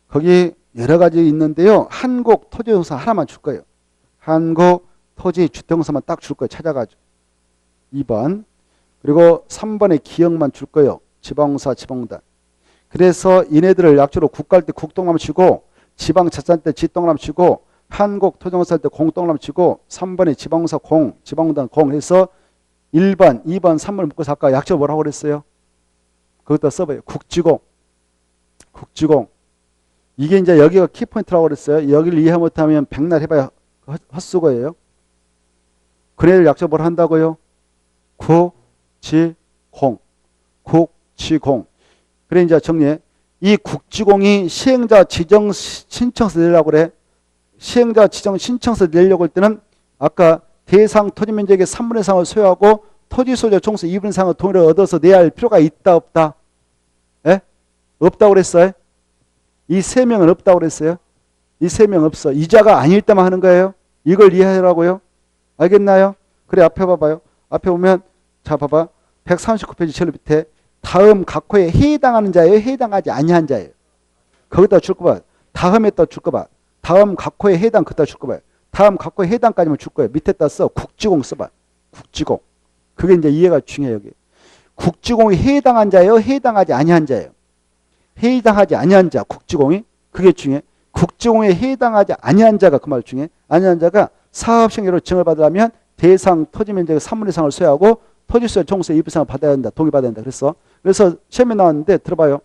거기 여러 가지 있는데요. 한국 토지동사 하나만 줄 거예요. 한국 토지 주택동사만 딱 줄 거예요. 찾아가지고 2번 그리고 3번에 기억만 줄 거예요. 지방공사 지방공단. 그래서 이네들을 약주로 국가할 때 국동람 치고 지방자치단체 때 지동람 치고 한국 토지동사 할 때 공동람 치고 3번에 지방공사 공 지방공단 공 해서 1번 2번 3번을 묶어서 아까 약주 뭐라고 그랬어요? 그것도 써봐요. 국지공 이게 이제 여기가 키포인트라고 그랬어요. 여기를 이해 못하면 백날 해봐야 헛수고예요. 그네들 약속 뭘 한다고요? 국지공. 그래 이제 정리해. 이 국지공이 시행자 지정 신청서 내려고 그래. 시행자 지정 신청서 내려고 할 때는 아까 대상 토지 면적의 3분의 1상을 소유하고 토지 소유자 총수 2분의 1상의 동의를 얻어서 내야 할 필요가 있다 없다? 예? 없다고 그랬어요. 이 세 명은 없다고 그랬어요. 이 세 명 없어. 이자가 아닐 때만 하는 거예요. 이걸 이해하라고요. 알겠나요? 그래 앞에 봐봐요. 앞에 보면 자 봐봐. 139페이지 제일 밑에 다음 각호에 해당하는 자예요. 해당하지 아니한 자예요. 거기다 줄 거 봐. 다음에다 줄 거 봐. 다음 각호에 해당 그다 줄 거 봐요. 다음 각호에 해당까지만 줄 거예요. 밑에다 써. 국지공 써봐. 국지공. 그게 이제 이해가 중요해요. 여기. 국지공이 해당한 자예요. 해당하지 아니한 자예요. 해당하지 아니한 자. 국지공이 그게 중요해. 국지공에 해당하지 아니한 자가 그 말 중에 아니한 자가 사업시행으로 지정을 받으려면 대상 토지 면적의 3분의 1상을 소유하고 토지소유 총수의 2분의 1상을 받아야 된다. 동의받아야 된다. 그래서 시험에 나왔는데 들어봐요.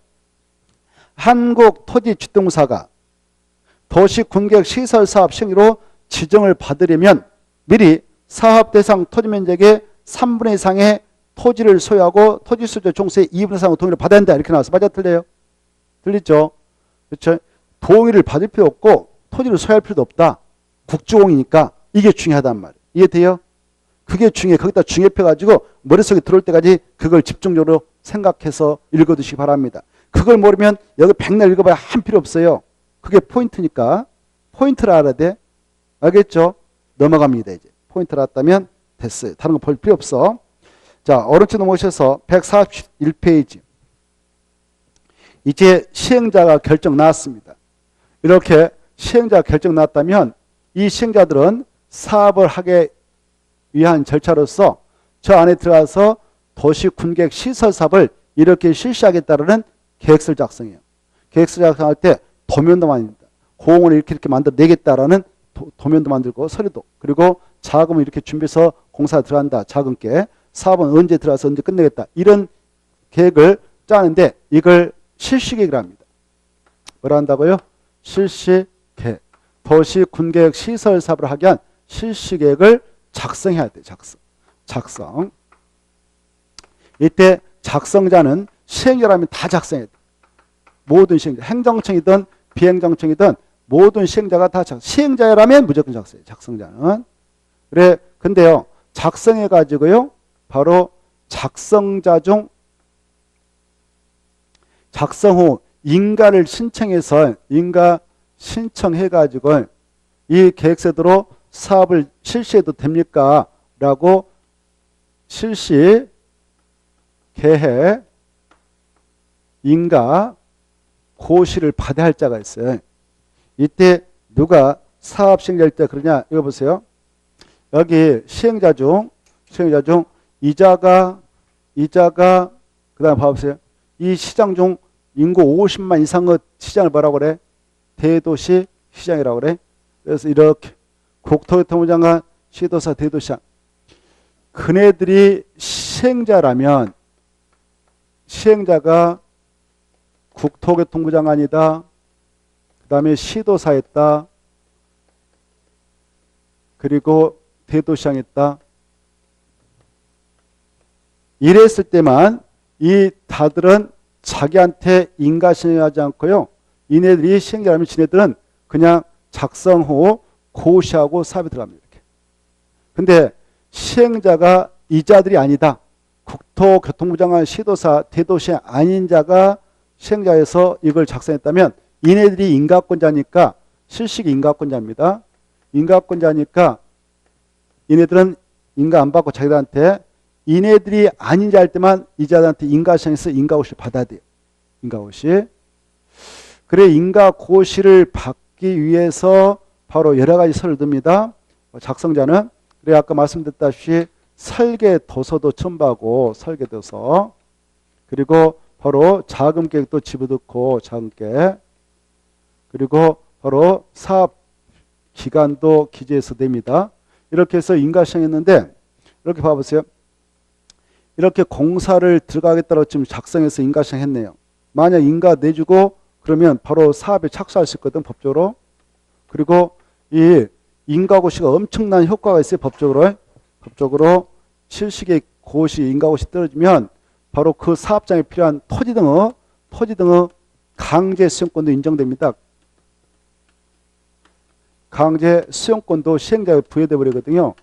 한국 토지주택공사가 도시군계획 시설사업 시행으로 지정을 받으려면 미리 사업 대상 토지 면적의 3분의 1 이상의 토지를 소유하고 토지 수조 종수의 2분의 3의 동의를 받아야 한다. 이렇게 나와서 맞아 틀려요? 틀리죠? 그렇죠? 동의를 받을 필요 없고 토지를 소유할 필요도 없다. 국주공이니까 이게 중요하단 말이에요. 이해돼요? 그게 중요해. 거기다 중요해가지고 머릿속에 들어올 때까지 그걸 집중적으로 생각해서 읽어두시기 바랍니다. 그걸 모르면 여기 백날 읽어봐야 한 필요 없어요. 그게 포인트니까 포인트를 알아야 돼. 알겠죠? 넘어갑니다. 이제 포인트를 알았다면 됐어요. 다른 거 볼 필요 없어. 자, 오른쪽 넘어오셔서 141페이지. 이제 시행자가 결정 나왔습니다. 이렇게 시행자가 결정 나왔다면 이 시행자들은 사업을 하기 위한 절차로서 저 안에 들어가서 도시군계획 시설 사업을 이렇게 실시하겠다는 계획서를 작성해요. 계획서를 작성할 때 도면도 만듭니다. 공원을 이렇게 만들어내겠다라는 도면도 만들고 서류도, 그리고 자금을 이렇게 준비해서 공사 들어간다. 자금께 사업은 언제 들어가서 언제 끝내겠다. 이런 계획을 짜는데 이걸 실시계획을 합니다. 뭐라 한다고요? 실시계획. 도시군계획 시설 사업을 하기 위한 실시계획을 작성해야 돼. 작성. 이때 작성자는 시행자라면 다 작성해야 돼. 모든 시행자. 행정청이든 비행정청이든 모든 시행자가 다 시행자라면 무조건 작성해요. 작성자는. 그래. 근데요. 작성해가지고요. 바로 작성자 중 작성 후 인가를 신청해서 인가 신청해가지고 이 계획서대로 사업을 실시해도 됩니까? 라고 실시 계획 인가 고시를 받아야 할 자가 있어요. 이때 누가 사업 시행자일 때 그러냐? 이거 보세요. 여기 시행자 중 이자가 그 다음에 봐보세요. 이 시장 중 인구 50만 이상의 시장을 뭐라고 그래? 대도시 시장이라고 그래. 그래서 이렇게 국토교통부 장관, 시도사, 대도시장. 그네들이 시행자라면 시행자가 국토교통부 장관이다. 그 다음에 시도사였다. 그리고 대도시장했다. 이랬을 때만 이 다들은 자기한테 인가 신청하지 않고요. 이네들이 시행자라면 지네들은 그냥 작성 후 고시하고 사업에 들어갑니다. 이렇게. 근데 시행자가 이자들이 아니다. 국토교통부 장관, 시도사, 대도시 아닌 자가 시행자에서 이걸 작성했다면 이네들이 인가권자니까 실시기 인가권자입니다. 인가권자니까 이네들은 인가 안 받고 자기들한테 이네들이 아닌 자 할 때만 이자들한테 인가시행해서 인가고시를 받아야 돼요. 인가고시. 그래 인가고시를 받기 위해서 바로 여러 가지 서를 듭니다. 작성자는 그래 아까 말씀드렸다시피 설계도서도 첨부하고 설계도서 그리고 바로 자금계획도 집어넣고 자금계획 그리고 바로 사업기간도 기재해서 냅니다. 이렇게 해서 인가시행했는데 이렇게 봐보세요. 이렇게 공사를 들어가겠다고 지금 작성해서 인가시행했네요. 만약 인가 내주고 그러면 바로 사업에 착수할 수 있거든 법적으로. 그리고 이 인가고시가 엄청난 효과가 있어요. 법적으로 실시계 고시 인가고시 떨어지면 바로 그 사업장에 필요한 토지 등의 강제 수용권도 인정됩니다. 강제 수용권도 시행자에 부여돼 버리거든요.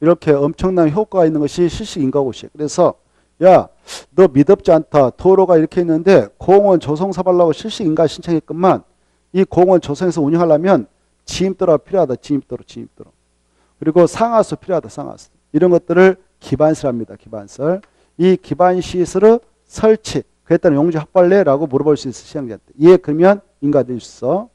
이렇게 엄청난 효과가 있는 것이 실시 인가고시. 그래서 야, 너 믿업지 않다. 도로가 이렇게 있는데 공원 조성사업하려고 실시 인가 신청했건만 이 공원 조성해서 운영하려면 지임도로가 필요하다. 지임도로. 그리고 상하수 필요하다. 상하수. 이런 것들을 기반설합니다. 기반설. 이 기반시설의 설치. 그에 따른 용지 확보할래라고 물어볼 수 있어. 시행자한테. 예, 그러면 인가 낼 수 있어.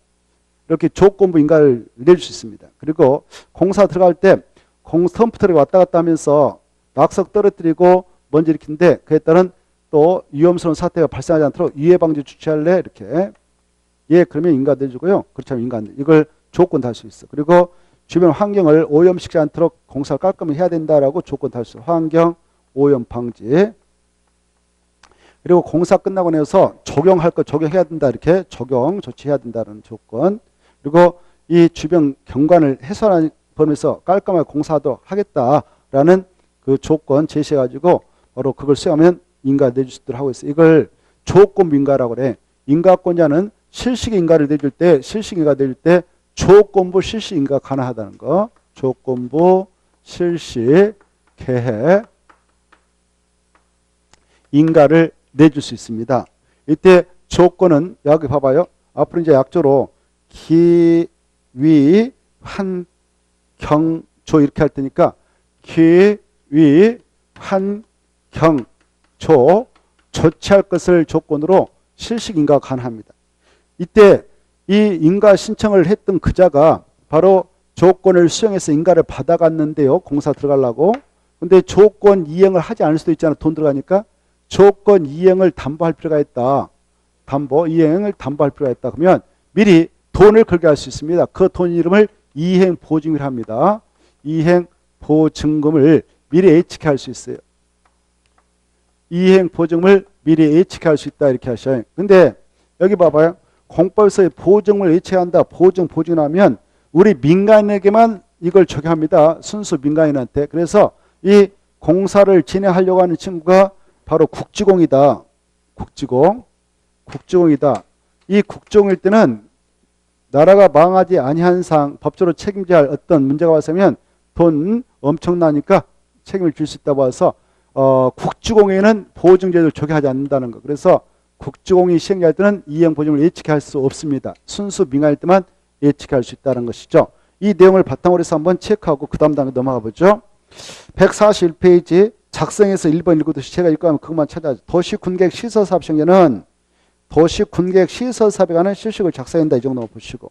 이렇게 조건부 인가를 낼 수 있습니다. 그리고 공사 들어갈 때 덤프트럭이 왔다 갔다 하면서 낙석 떨어뜨리고 먼지 일으키는데 그에 따른 또 위험스러운 사태가 발생하지 않도록 유해 방지 조치할래 이렇게 예 그러면 인가 내주고요. 그렇지 않으면 인가 안 돼. 이걸 조건 달 수 있어. 그리고 주변 환경을 오염시키지 않도록 공사를 깔끔히 해야 된다라고 조건 달 수 있어. 환경 오염 방지. 그리고 공사 끝나고 나서 적용할 거 적용해야 된다 이렇게 적용 조치해야 된다는 조건. 그리고 이 주변 경관을 해소하는 범위에서 깔끔하게 공사하도록 하겠다라는 그 그 조건 제시해가지고 바로 그걸 수행하면 인가 내줄 수 있도록 하고 있어요. 이걸 조건부 인가라고 그래. 인가권자는 실시 인가를 내줄 때, 실시 인가 내줄 때 조건부 실시 인가 가능하다는 거. 조건부 실시 계획 인가를 내줄 수 있습니다. 이때 조건은 여기 봐봐요. 앞으로 이제 약조로 기, 위, 환, 경, 조 이렇게 할 테니까 기, 위, 환, 경, 조 조치할 것을 조건으로 실시 인가가 가능합니다. 이때 이 인가 신청을 했던 그자가 바로 조건을 수행해서 인가를 받아갔는데요. 공사 들어가려고. 근데 조건 이행을 하지 않을 수도 있잖아. 돈 들어가니까. 조건 이행을 담보할 필요가 있다. 담보, 이행을 담보할 필요가 있다. 그러면 미리 돈을 걸게 할 수 있습니다. 그 돈 이름을 이행보증이라 합니다. 이행보증금을 미리 예측해 할 수 있어요. 이행보증을 미리 예측해 할 수 있다. 이렇게 하셔요. 근데 여기 봐봐요. 공법에서 보증을 예측한다. 보증하면 우리 민간인에게만 이걸 적용합니다. 순수 민간인한테. 그래서 이 공사를 진행하려고 하는 친구가 바로 국지공이다. 국지공이다. 이 국지공일 때는 나라가 망하지 아니한 상 법적으로 책임져야 할 어떤 문제가 왔으면 돈 엄청나니까 책임을 질 수 있다고 해서 국지공에는 보증제도를 적용하지 않는다는 거. 그래서 국지공이 시행할 때는 이행보증을 예측할 수 없습니다. 순수 민간일 때만 예측할 수 있다는 것이죠. 이 내용을 바탕으로 해서 한번 체크하고 그 다음 단계 넘어가 보죠. 141페이지 작성해서 1번 읽고도시 제가 읽고 하면 그것만 찾아야죠. 도시군계획 시설사업 시행자는 도시군계획 시설사업에 관한 실식을 작성한다. 이 정도만 보시고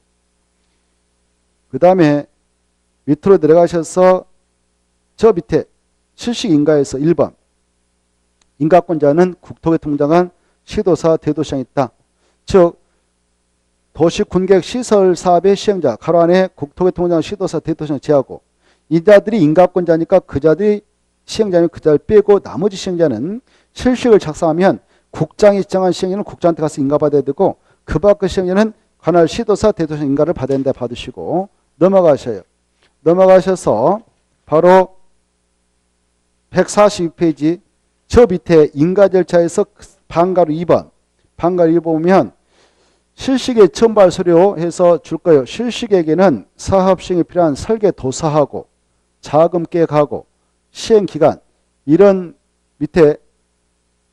그 다음에 밑으로 내려가셔서 저 밑에 실식 인가에서 1번 인가권자는 국토교통장관 시도사 대도시장이 있다. 즉 도시군계획 시설사업의 시행자 가로 안에 국토교통장 시도사 대도시장 제하고 이자들이 인가권자니까 그자들이 시행자면 그자를 빼고 나머지 시행자는 실식을 작성하면 국장이 지정한 시행자는 국장한테 가서 인가받아야 되고 그 밖의 시행자는 관할 시도사 대도시장 인가를 받아야 된다. 받으시고 넘어가셔요. 넘어가셔서 바로 142페이지 저 밑에 인가 절차에서 방가로 2번 방가로 2번 보면 실식의 첨부할 서류 해서 줄 거예요. 실식에게는 사업 시행에 필요한 설계 도사하고 자금 계획하고 시행기간 이런 밑에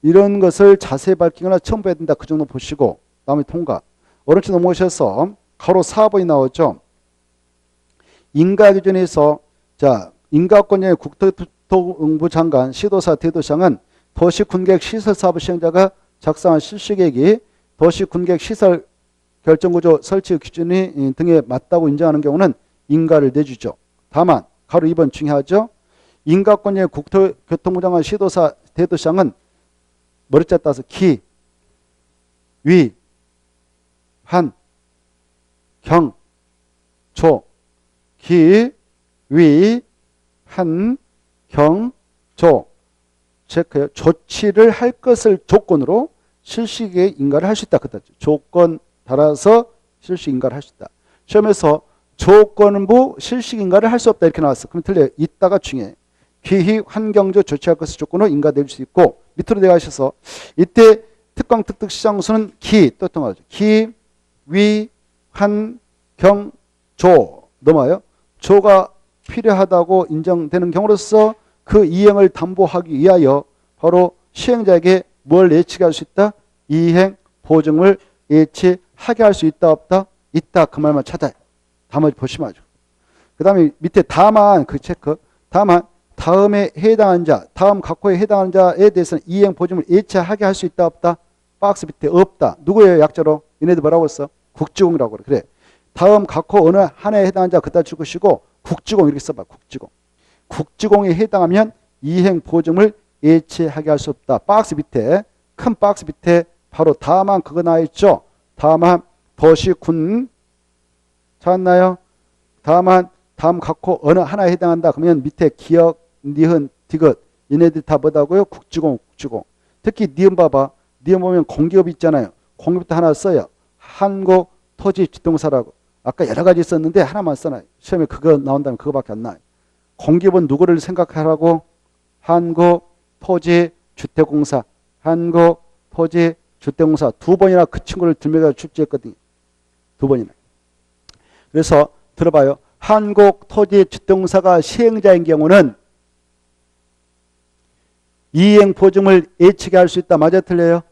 이런 것을 자세히 밝히거나 첨부해야 된다. 그 정도 보시고 다음에 통과. 오른쪽 넘어오셔서 가로 4번이 나오죠. 인가 기준에서 자 인가권자의 국토교통부 장관 시도사 대도시장은 도시군계획 시설사업 시행자가 작성한 실시계획이 도시군계획 시설 결정구조 설치 기준이 등에 맞다고 인정하는 경우는 인가를 내주죠. 다만 가로 2번 중요하죠. 인가권자의 국토교통부 장관 시도사 대도시장은 머리자 따서 기, 위, 한, 경, 조. 기, 위, 한, 경, 조. 체크해요. 조치를 할 것을 조건으로 실시계획 인가를 할 수 있다. 그다 조건 따라서 실시 인가를 할 수 있다. 시험에서 조건부 실시 인가를 할 수 없다 이렇게 나왔어. 그럼 틀려요. 이따가 중요해. 기희 환경적 조치할 것을 조건으로 인가될 수 있고 밑으로 내가셔서 이때 특강 특특 시장수는 기 또 통하죠. 기, 위, 한, 경, 조 넘어요. 조가 필요하다고 인정되는 경우로서 그 이행을 담보하기 위하여 바로 시행자에게 뭘 예측할 수 있다? 이행 보증을 예측하게 할 수 있다 없다? 있다. 그 말만 찾아요. 다음에 보시면 하죠. 그 다음에 밑에 다만 그 체크. 다만 다음에 해당하는 자, 다음 각호에 해당하는 자에 대해서는 이행 보증을 예측하게 할 수 있다 없다? 박스 밑에 없다. 누구예요? 약자로? 얘네들 뭐라고 했어? 국지공이라고 그래. 그래. 다음 각호 어느 하나에 해당하는 자 그다 줄 것이고 국지공 이렇게 써봐. 국지공. 국지공에 해당하면 이행 보증을 예측하게 할 수 없다. 박스 밑에 큰 박스 밑에 바로 다만 그거 나와 있죠. 다만 도시군 찾았나요? 다만 다음 각호 어느 하나에 해당한다. 그러면 밑에 기역, 니은, 디귿 얘네들 다 뭐다고요? 국지공, 국지공. 특히 니은 봐봐. 니은 보면 공기업 있잖아요. 공기업도 하나 써요. 한국토지주동사라고. 아까 여러 가지 썼는데 하나만 써놔요. 시험에 그거 나온다면 그거밖에 안 나와요. 공기업은 누구를 생각하라고? 한국토지주택공사, 한국토지주택공사 두 번이나 그 친구를 들면서 출제했거든요. 두 번이나. 그래서 들어봐요. 한국토지주택공사가 시행자인 경우는 이행보증을 예측해 할 수 있다. 맞아 틀려요?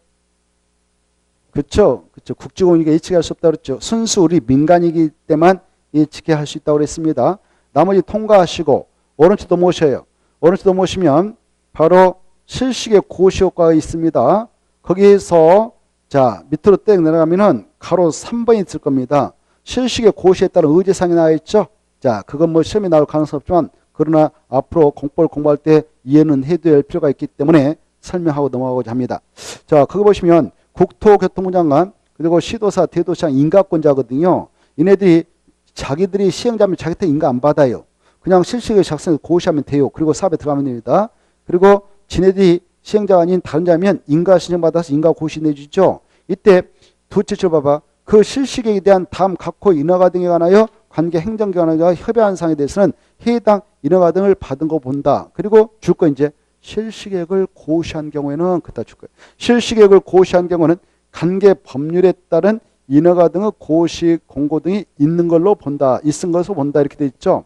그렇죠. 그렇죠. 국지공유가 예측할 수 없다 그랬죠. 순수 우리 민간이기 때만 예측해 할 수 있다고 그랬습니다. 나머지 통과하시고 오른쪽도 모셔요. 오른쪽도 모시면 바로 실식의 고시효과가 있습니다. 거기에서 자 밑으로 땡 내려가면은 가로 3번이 있을 겁니다. 실식의 고시에 따른 의제사항이 나와 있죠. 자 그건 뭐 시험에 나올 가능성 없지만 그러나 앞으로 공법을 공부할 때 이해는 해둬야 할 필요가 있기 때문에 설명하고 넘어가고자 합니다. 자 거기 보시면 국토교통부 장관 그리고 시도사 대도시장 인가권자거든요. 이네들이 자기들이 시행자면 자기한테 인가 안 받아요. 그냥 실식의 작성해서 고시하면 돼요. 그리고 사업에 들어가면 됩니다. 그리고 지네들이 시행자가 아닌 다른 자면 인가 신청받아서 인가 고시 내주죠. 이때 두 채줄 봐봐. 그 실식에 대한 다음 각호 인허가 등에 관하여 관계 행정기관과 협의한 사항에 대해서는 해당 인허가 등을 받은 거 본다. 그리고 줄 거 이제 실식액을 고시한 경우에는 그다 줄 거예요. 실식액을 고시한 경우는 관계 법률에 따른 인허가 등의 고시 공고 등이 있는 걸로 본다. 있은 것으로 본다. 이렇게 돼 있죠.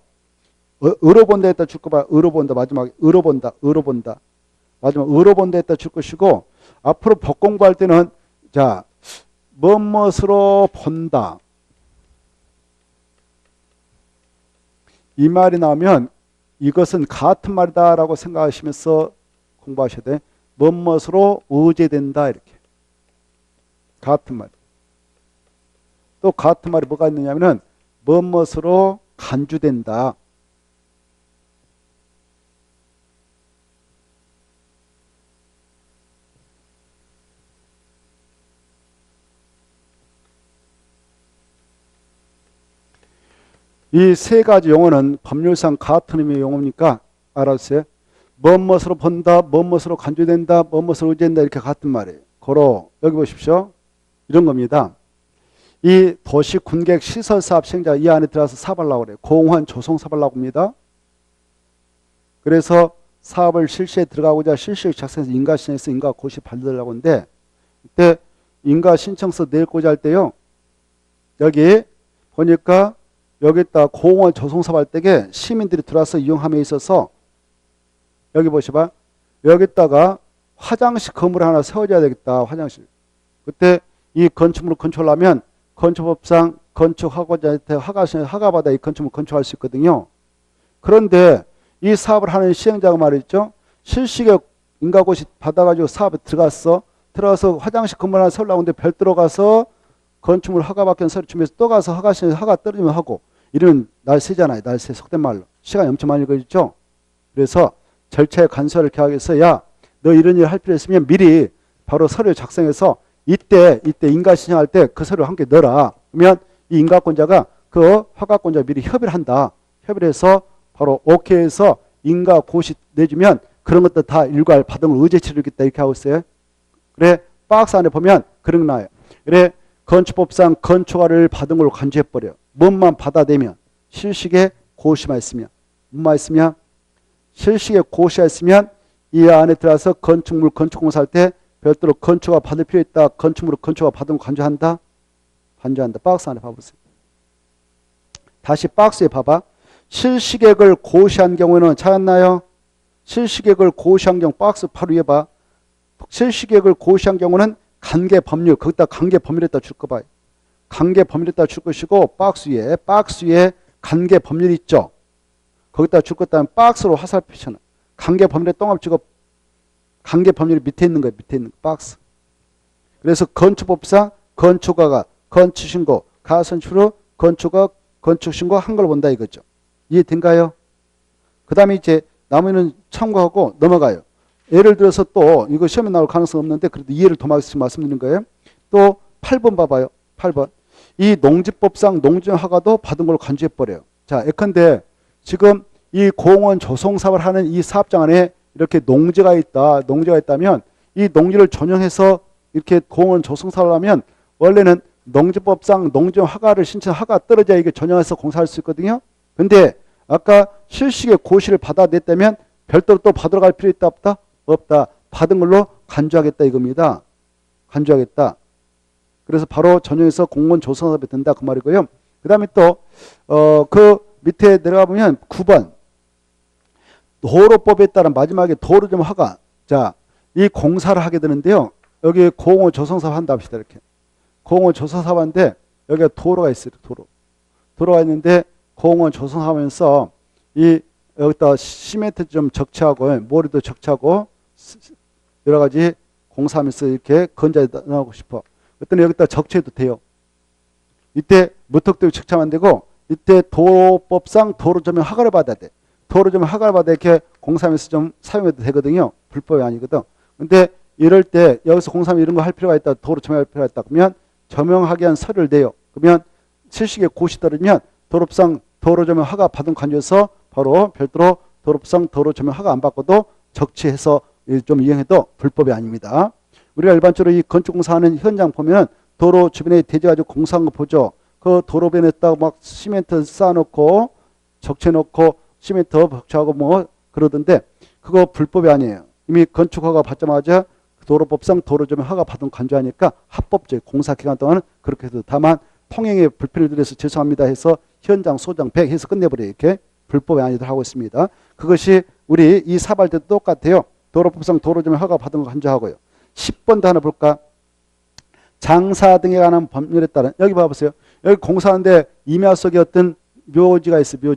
의로 본다 했다 줄 거 봐. 의로 본다. 마지막에 의로 본다. 의로 본다. 마지막 의로 본다 했다 줄 것이고 앞으로 법 공부할 때는 자 뭐뭇으로 본다. 이 말이 나오면 이것은 같은 말이다라고 생각하시면서 공부하셔야 돼. 뭐뭇으로 의제된다 이렇게. 같은 말. 또 같은 말이 뭐가 있느냐면은 뭐뭇으로 간주된다. 이 세 가지 용어는 법률상 같은 의미의 용어니까 알아주세요. 뭐뭇으로 본다, 뭐뭇으로 간주된다, 뭐뭇으로 의제된다 이렇게 같은 말이에요. 고로 여기 보십시오. 이런 겁니다. 이 도시 군객 시설 사업 시행자가 이 안에 들어가서 사업하려고 그래요. 공원 조성 사업하려고 합니다. 그래서 사업을 실시에 들어가고자 실시를 작성해서 인가 신청해서 인가 고시 받으려고 하는데 이때 인가 신청서 내고자 할 때요. 여기 보니까 여기다 공원 조성 사업 할 때에 시민들이 들어와서 이용함에 있어서 여기 보시봐. 여기다가 화장실 건물 하나 세워줘야 되겠다. 화장실. 그때 이 건축물을 건축하려면 건축법상 건축하고자한테 허가받아 이 건축물을 건축할 수 있거든요. 그런데 이 사업을 하는 시행자가 말이죠. 실시에 인가고시 받아가지고 사업에 들어가서 화장실 건물 하나 세우려고 하는데 별도로 가서 건축물 허가받기는 서류 준비해서 또 가서 허가 떨어지면 하고 이러면 날새잖아요. 날새 속된 말로. 시간이 엄청 많이 걸리죠. 그래서 절차에 간소화를 기하해서 야, 너 이런 일 할 필요 있으면 미리 바로 서류 작성해서 이때 인가 신청할 때 그 서류 함께 넣어라. 그러면 이 인가권자가 그 허가권자 미리 협의를 한다. 협의를 해서 바로 오케이해서 인가 고시 내주면 그런 것도 다 일괄 받은 걸 의제 치르겠다 이렇게 하고 있어요. 그래 박스 안에 보면 그런 거 나와요. 그래 건축법상 건축허가를 받은 걸로 간주해버려. 뭔만 받아내면 실식에 고시만 있으면 뭐만 있으면 실식에 고시가 있으면 이 안에 들어가서 건축물 건축공사 할 때 별도로 건축허가 받을 필요 있다. 건축물을 건축허가 받은 걸 간주한다. 간주한다. 박스 안에 봐보세요. 다시 박스에 봐봐. 실식액을 고시한 경우에는 찾았나요? 실식액을 고시한 경우 박스 바로 위에 봐. 실식액을 고시한 경우는 관계법률, 거기다 관계법률에다 줄 거 봐요. 관계법률에다 줄 것이고 박스 위에 관계법률 있죠. 거기다 줄 것 다음에 박스로 화살표 쳐놔. 관계법률에 동그라미 찍어 관계법률이 밑에 있는 거예요. 밑에 있는 거, 박스. 그래서 건축법상 건축허가, 건축신고, 가선출로 건축허가, 건축신고 한 걸 본다 이거죠. 이해된가요? 그 다음에 이제 나머지는 참고하고 넘어가요. 예를 들어서 또 이거 시험에 나올 가능성 없는데 그래도 이해를 도모해서 말씀드리는 거예요. 또 8번 봐봐요. 8번. 이 농지법상 농지허가도 받은 걸로 간주해버려요. 자, 예컨대 지금 이 공원 조성사업을 하는 이 사업장 안에 이렇게 농지가 있다면 이 농지를 전용해서 이렇게 공원 조성사업을 하면 원래는 농지법상 농지허가를 허가 떨어져야 이게 전용해서 공사할 수 있거든요. 근데 아까 실식의 고시를 받아냈다면 별도로 또 받으러 갈 필요 있다 없다? 없다. 받은 걸로 간주하겠다 이겁니다. 간주하겠다. 그래서 바로 전용해서 공무원 조성사업에 든다 그 말이고요. 그 다음에 또 그 밑에 내려가 보면 9번 도로법에 따른 마지막에 도로점 허가. 자, 이 공사를 하게 되는데요. 여기 공원 조성사업 한다 합시다. 이렇게 공원 조성사업인데 여기가 도로가 있어요. 도로가 있는데 공원 조성하면서 이 여기다 시멘트 좀 적치하고 모래도 적치하고 여러 가지 공사하면서 이렇게 건자에 나오고 싶어. 그랬더니 여기다 적치해도 돼요. 이때 무턱대고 적치하면 안 되고 이때 도로법상 도로점용 허가를 받아야 돼. 도로점용 허가를 받아 이렇게 공사하면서 좀 사용해도 되거든요. 불법이 아니거든. 근데 이럴 때 여기서 공사하면 이런 거 할 필요가 있다. 도로 점용할 필요가 있다. 그러면 점용하기 위한 서류를 내요. 그러면 실시에 고시 따르면 도로법상 도로점용 허가 받은 관계에서 바로 별도로 도로법상 도로점용 허가 안 받고도 적치해서 좀 이용해도 불법이 아닙니다. 우리가 일반적으로 이 건축공사하는 현장 보면 도로 주변에 대지가지고 공사한 거 보죠. 그 도로변에다가 막 시멘트 쌓아놓고 적쳐놓고 시멘트 적치하고 뭐 그러던데 그거 불법이 아니에요. 이미 건축허가 받자마자 도로법상 도로점용 허가 받은 간주하니까 합법적 공사기간 동안은 그렇게 해도 다만 통행에 불편을 드려서 죄송합니다 해서 현장 소장 100 해서 끝내버려요. 이렇게 불법이 아니도록 하고 있습니다. 그것이 우리 이 사발 때도 똑같아요. 도로법상 도로점용 허가 받은 거 간주하고요. 10번도 하나 볼까? 장사 등에 관한 법률에 따른 여기 봐보세요. 여기 공사하는데 임야 속에 어떤 묘지가 있어요.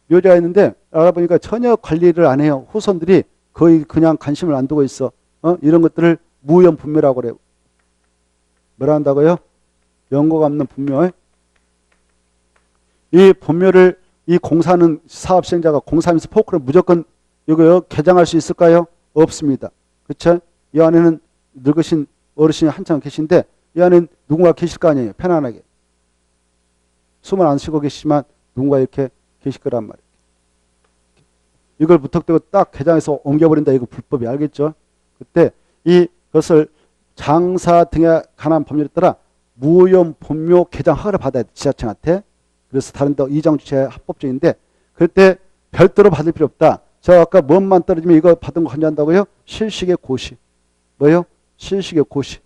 묘지가 있는데 알아보니까 전혀 관리를 안 해요. 후손들이 거의 그냥 관심을 안 두고 있어. 이런 것들을 무연분묘라고 그래요. 뭐라 한다고요? 연고가 없는 분묘. 이 분묘를 이 공사하는 사업시행자가 공사하면서 포크를 무조건 이거요 개장할 수 있을까요? 없습니다. 그렇죠? 이 안에는 늙으신 어르신이 한참 계신데 이 안에는 누군가 계실 거 아니에요. 편안하게. 숨을 안 쉬고 계시지만 누군가 이렇게 계실 거란 말이에요. 이걸 무턱대고 딱 개장해서 옮겨버린다. 이거 불법이 알겠죠? 그때 이것을 장사 등에 관한 법률에 따라 무연 분묘 개장 허가를 받아야 돼. 지자청한테. 그래서 다른 데 이장 주체 합법적인데 그때 별도로 받을 필요 없다. 저 아까 뭔만 떨어지면 이거 받은 거 간주한다고요? 실식의 고시. 뭐요? 실식의 고시.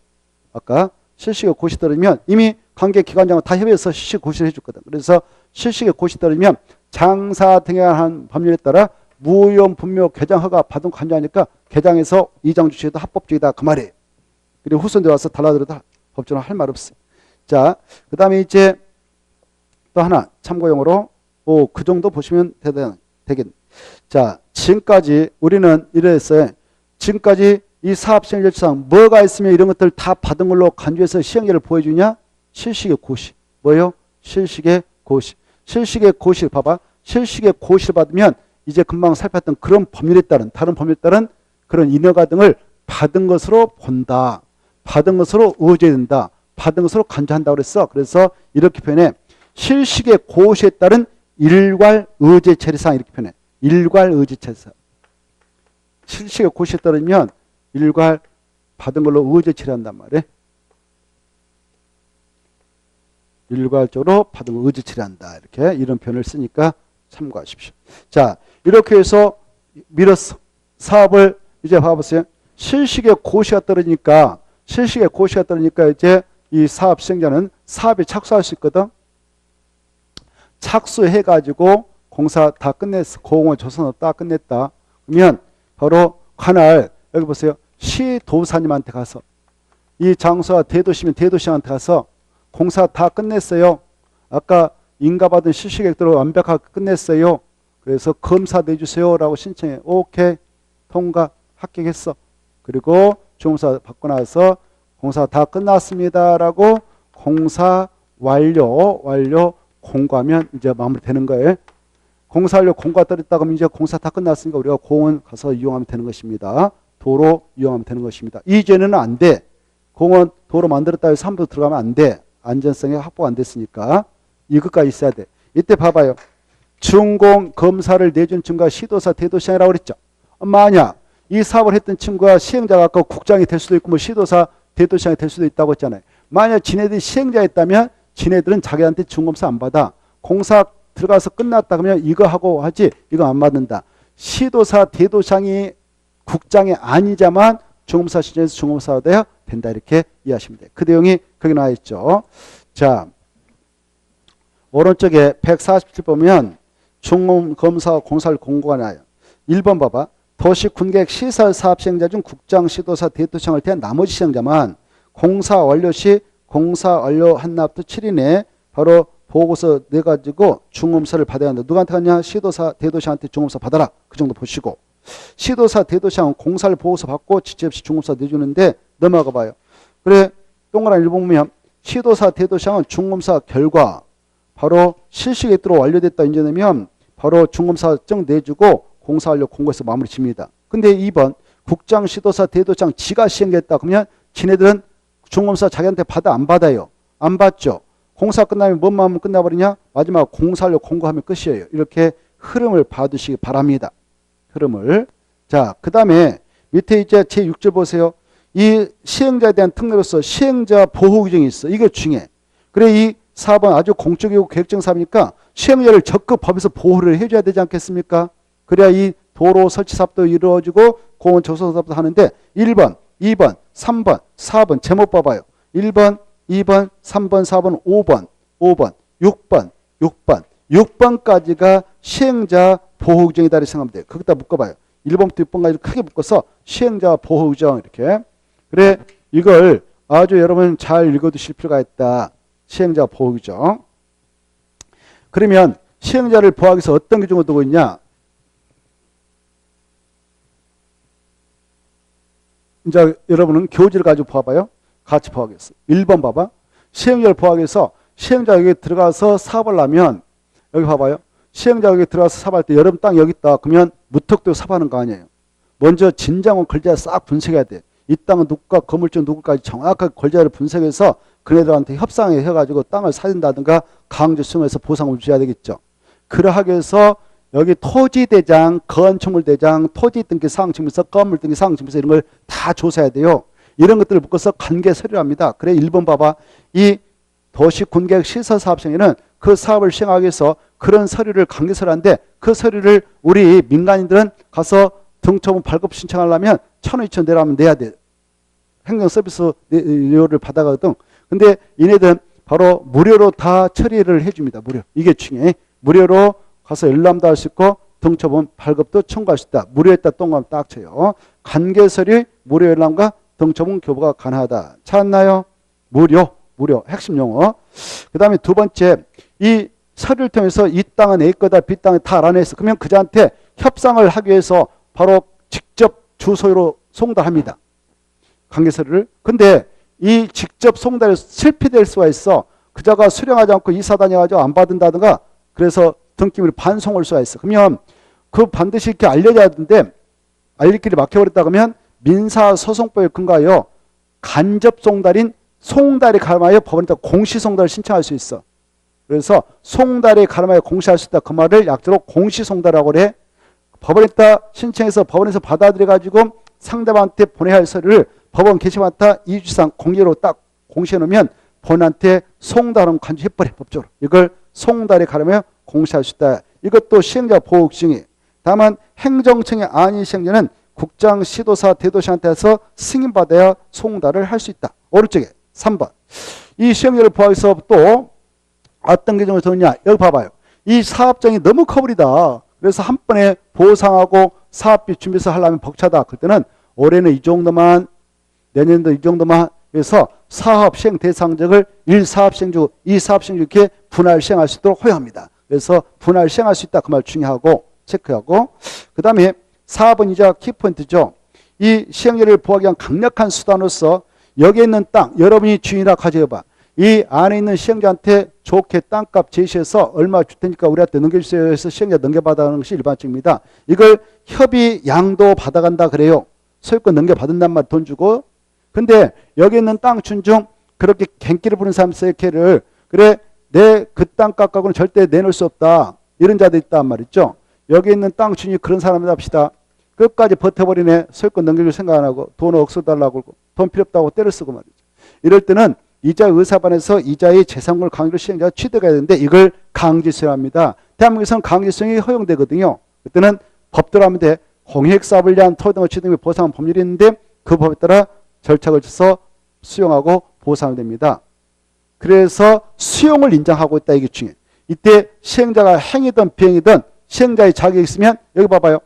아까 실식의 고시 떨어지면 이미 관계기관장은 다 협의해서 실식 고시를 해줬거든. 그래서 실식의 고시 떨어지면 장사 등에 관한 법률에 따라 무연 분묘 개장 허가 받은 거 간주하니까 개장해서 이장 주체도 합법적이다. 그 말이에요. 그리고 후손들 와서 달라들어도 법적으로 할 말 없어요. 자, 그 다음에 이제 또 하나 참고용으로 그 정도 보시면 되겠네. 자, 지금까지 우리는 이랬어요. 지금까지 이 사업시행절차상 뭐가 있으면 이런 것들 다 받은 걸로 간주해서 시행자를 보여주냐? 실식의 고시. 뭐예요? 실식의 고시. 실식의 고시 봐봐. 실식의 고시를 받으면 이제 금방 살폈던 그런 법률에 따른 다른 법률에 따른 그런 인허가 등을 받은 것으로 본다. 받은 것으로 의제된다. 받은 것으로 간주한다고 그랬어. 그래서 이렇게 표현해. 실식의 고시에 따른 일괄 의제 처리상 이렇게 표현해. 일괄 의제 처리상. 실식의 고시에 따르면 일괄 받은 걸로 의제 처리한단 말이에요. 일괄적으로 받은 걸 의제 처리한다. 이렇게 이런 표현을 쓰니까 참고하십시오. 자, 이렇게 해서 밀었어. 사업을 이제 봐보세요. 실식의 고시가 떨어지니까 이제 이 사업 시행자는 사업에 착수할 수 있거든. 착수해가지고 공사 다 끝냈어. 공원 조선업 다 끝냈다. 그러면 바로 관할 여기 보세요. 시도사님한테 가서 이 장소가 대도시면 대도시한테 가서 공사 다 끝냈어요. 아까 인가받은 실시계획대로 완벽하게 끝냈어요. 그래서 검사 내주세요 라고 신청해. 오케이. 통과. 합격했어. 그리고 주공사 받고 나서 공사 다 끝났습니다 라고 공사 완료 공고하면 이제 마무리되는 거예요. 공사 완료 공고가 떨어졌다 그러면 이제 공사 다 끝났으니까 우리가 공원 가서 이용하면 되는 것입니다. 도로 이용하면 되는 것입니다. 이전에는 안 돼. 공원 도로 만들었다 해서 함부로 들어가면 안 돼. 안전성이 확보가 안 됐으니까 이것까지 있어야 돼. 이때 봐봐요. 준공 검사를 내준 친구가 시도사 대도시장이라고 그랬죠. 만약 이 사업을 했던 친구가 시행자가 아까 국장이 될 수도 있고 뭐 시도사 대도시장이 될 수도 있다고 했잖아요. 만약 지네들이 시행자였다면 지네들은 자기한테 준검사 안 받아. 공사 들어가서 끝났다 그러면 이거 하고 하지 이거 안 받는다. 시도사, 대도상이 국장이 아니자만 중검사 시절에서 중검사가 돼야 된다. 이렇게 이해하시면 돼요. 그 내용이 거기 나와 있죠. 자, 오른쪽에 147 보면 중검사 공사를 공고가 나와요. 1번 봐봐. 도시 군계획 시설 사업 시행자 중 국장, 시도사, 대도청을 대한 나머지 시행자만 공사 완료 시 공사 완료한 날부터 7일 내에 바로 보고서 내가지고 중검사를 받아야 한다. 누구한테 갔냐? 시도사, 대도시한테 중검사 받아라. 그 정도 보시고. 시도사, 대도시는 공사를 보고서 받고 지체 없이 중검사 내주는데 넘어가 봐요. 그래, 동그라미 1번 보면 시도사, 대도시는 중검사 결과 바로 실시에 들어 완료됐다 인정되면 바로 중검사증 내주고 공사 완료 공고해서 마무리 집니다. 근데 2번 국장, 시도사, 대도장 지가 시행했다. 그러면 지네들은 중검사 자기한테 받아 안 받아요? 안 받죠. 공사 끝나면 뭔 마음은 끝나버리냐? 마지막 공사 완료 공고하면 끝이에요. 이렇게 흐름을 봐두시기 바랍니다. 흐름을. 자, 그 다음에 밑에 이제 제6절 보세요. 이 시행자에 대한 특례로서 시행자 보호 규정이 있어. 이게 중요해. 그래, 이 4번 아주 공적이고 계획적 사업이니까 시행자를 적극 법에서 보호를 해줘야 되지 않겠습니까? 그래야 이 도로 설치 사업도 이루어지고 공원 조성 사업도 하는데 1번, 2번, 3번, 4번 제목 봐봐요. 1번, 2번, 3번, 4번, 5번, 5번, 6번, 6번, 6번까지가 시행자 보호 규정이다 이렇게 생각하면 돼요. 거기다 묶어봐요. 1번부터 6번까지 크게 묶어서 시행자 보호 규정 이렇게. 그래, 이걸 아주 여러분 잘 읽어두실 필요가 있다. 시행자 보호 규정. 그러면 시행자를 보호하기 위해서 어떤 규정을 두고 있냐? 이제 여러분은 교지를 가지고 봐봐요. 같이 보호하겠어. 1번 봐봐. 시행자를 보호하기 위해서 시행자 여기 들어가서 사업을 하면 여기 봐봐요. 시행자 여기 들어가서 사업할 때 여러분 땅 여기 있다. 그러면 무턱대고 사업하는 거 아니에요. 먼저 진장원 걸자 싹 분석해야 돼. 이 땅은 누구가 건물주 누구까지 정확하게 걸자를 분석해서 그네들한테 협상을 해가지고 땅을 사준다든가 강제 수용해서 보상을 줘야 되겠죠. 그러하기 위해서 여기 토지대장, 건축물대장, 토지등기 사항증명서, 건물등기 사항증명서 이런 걸 다 조사해야 돼요. 이런 것들을 묶어서 관계서류를 합니다. 그래 1번 봐봐. 이 도시군계획 시설사업시행에는 그 사업을 시행하기 위해서 그런 서류를 관계서류한데 그 서류를 우리 민간인들은 가서 등초본 발급 신청하려면 1,000원, 2,000원 내라면 내야 돼. 행정서비스료를 받아가거든. 근데 얘네들은 바로 무료로 다 처리를 해줍니다. 무료. 이게 중요해. 무료로 가서 열람도 할 수 있고 등초본 발급도 청구할 수 있다. 무료에다 동그라미 딱 쳐요. 관계서류 무료 열람과 등초본 교부가 가능하다. 찾았나요? 무료. 핵심 용어. 그 다음에 두 번째, 이 서류를 통해서 이 땅은 A 거다, B 땅은 다 알아냈어. 그러면 그자한테 협상을 하기 위해서 바로 직접 주소로 송달합니다. 관계서류를. 근데 이 직접 송달에 실패될 수가 있어. 그자가 수령하지 않고 이사 다녀가지고 안 받는다든가 그래서 등기물이 반송할 수가 있어. 그러면 그 반드시 이렇게 알려져야 되는데 알릴 길이 막혀버렸다 그러면 민사소송법에 근거하여 간접 송달인 송달에 가름하여 법원에다 공시송달을 신청할 수 있어. 그래서 송달에 가름하여 공시할 수 있다. 그 말을 약자로 공시송달이라고 그래. 법원에다 신청해서 법원에서 받아들여가지고 상대방한테 보내야 할 서류를 법원 게시판에다 이주상 공개로 딱 공시해 놓으면 본인한테 송달은 간주해버려 법적으로. 이걸 송달에 가름하여 공시할 수 있다. 이것도 시행자 보호 규정이. 다만 행정청이 아닌 시행자는 국장, 시도사, 대도시한테서 승인받아야 송달을 할 수 있다. 오른쪽에 3번. 이 시행자를 보호하기 위해서 또 어떤 규정을 두느냐. 여기 봐봐요. 이 사업장이 너무 커버리다. 그래서 한 번에 보상하고 사업비 준비해서 하려면 벅차다. 그때는 올해는 이 정도만, 내년도 이 정도만 해서 사업 시행 대상적을 1사업 시행주, 2사업 시행주 이렇게 분할 시행할 수 있도록 허용합니다. 그래서 분할 시행할 수 있다. 그 말 중요하고 체크하고. 그 다음에 4번 이자 키포인트죠. 이 시행자를 보호하기 위한 강력한 수단으로서 여기에 있는 땅, 여러분이 주인이라 가져봐. 이 안에 있는 시행자한테 좋게 땅값 제시해서 얼마 줄 테니까 우리한테 넘겨주세요 해서 시행자 넘겨받아가는 것이 일반적입니다. 이걸 협의 양도 받아간다 그래요. 소유권 넘겨받은단 말 돈 주고. 근데 여기 있는 땅 준 중 그렇게 갱기를 부는 사람 세케를 그래 내 그 땅값 갖고는 절대 내놓을 수 없다. 이런 자들 있단 말이죠. 여기 있는 땅 주인이 그런 사람이다 합시다. 끝까지 버텨버리네. 소유권 넘겨줄 생각 안 하고 돈 억수 달라고 그러고 돈 필요 없다고 때를 쓰고 말이죠. 이럴 때는 이자 의사반에서 이자의 재산권을 강제로 시행자가 취득해야 되는데 이걸 강제수용합니다. 대한민국에서는 강제수용이 허용되거든요. 그때는 법대로 하면 돼. 공익사업을 위한 토지 등을 취득 및 보상한 법률이 있는데 그 법에 따라 절차를 거쳐서 수용하고 보상하면 됩니다. 그래서 수용을 인정하고 있다. 이게 중요해. 이때 시행자가 행위든 비행이든 시행자의 자격이 있으면 여기 봐봐요.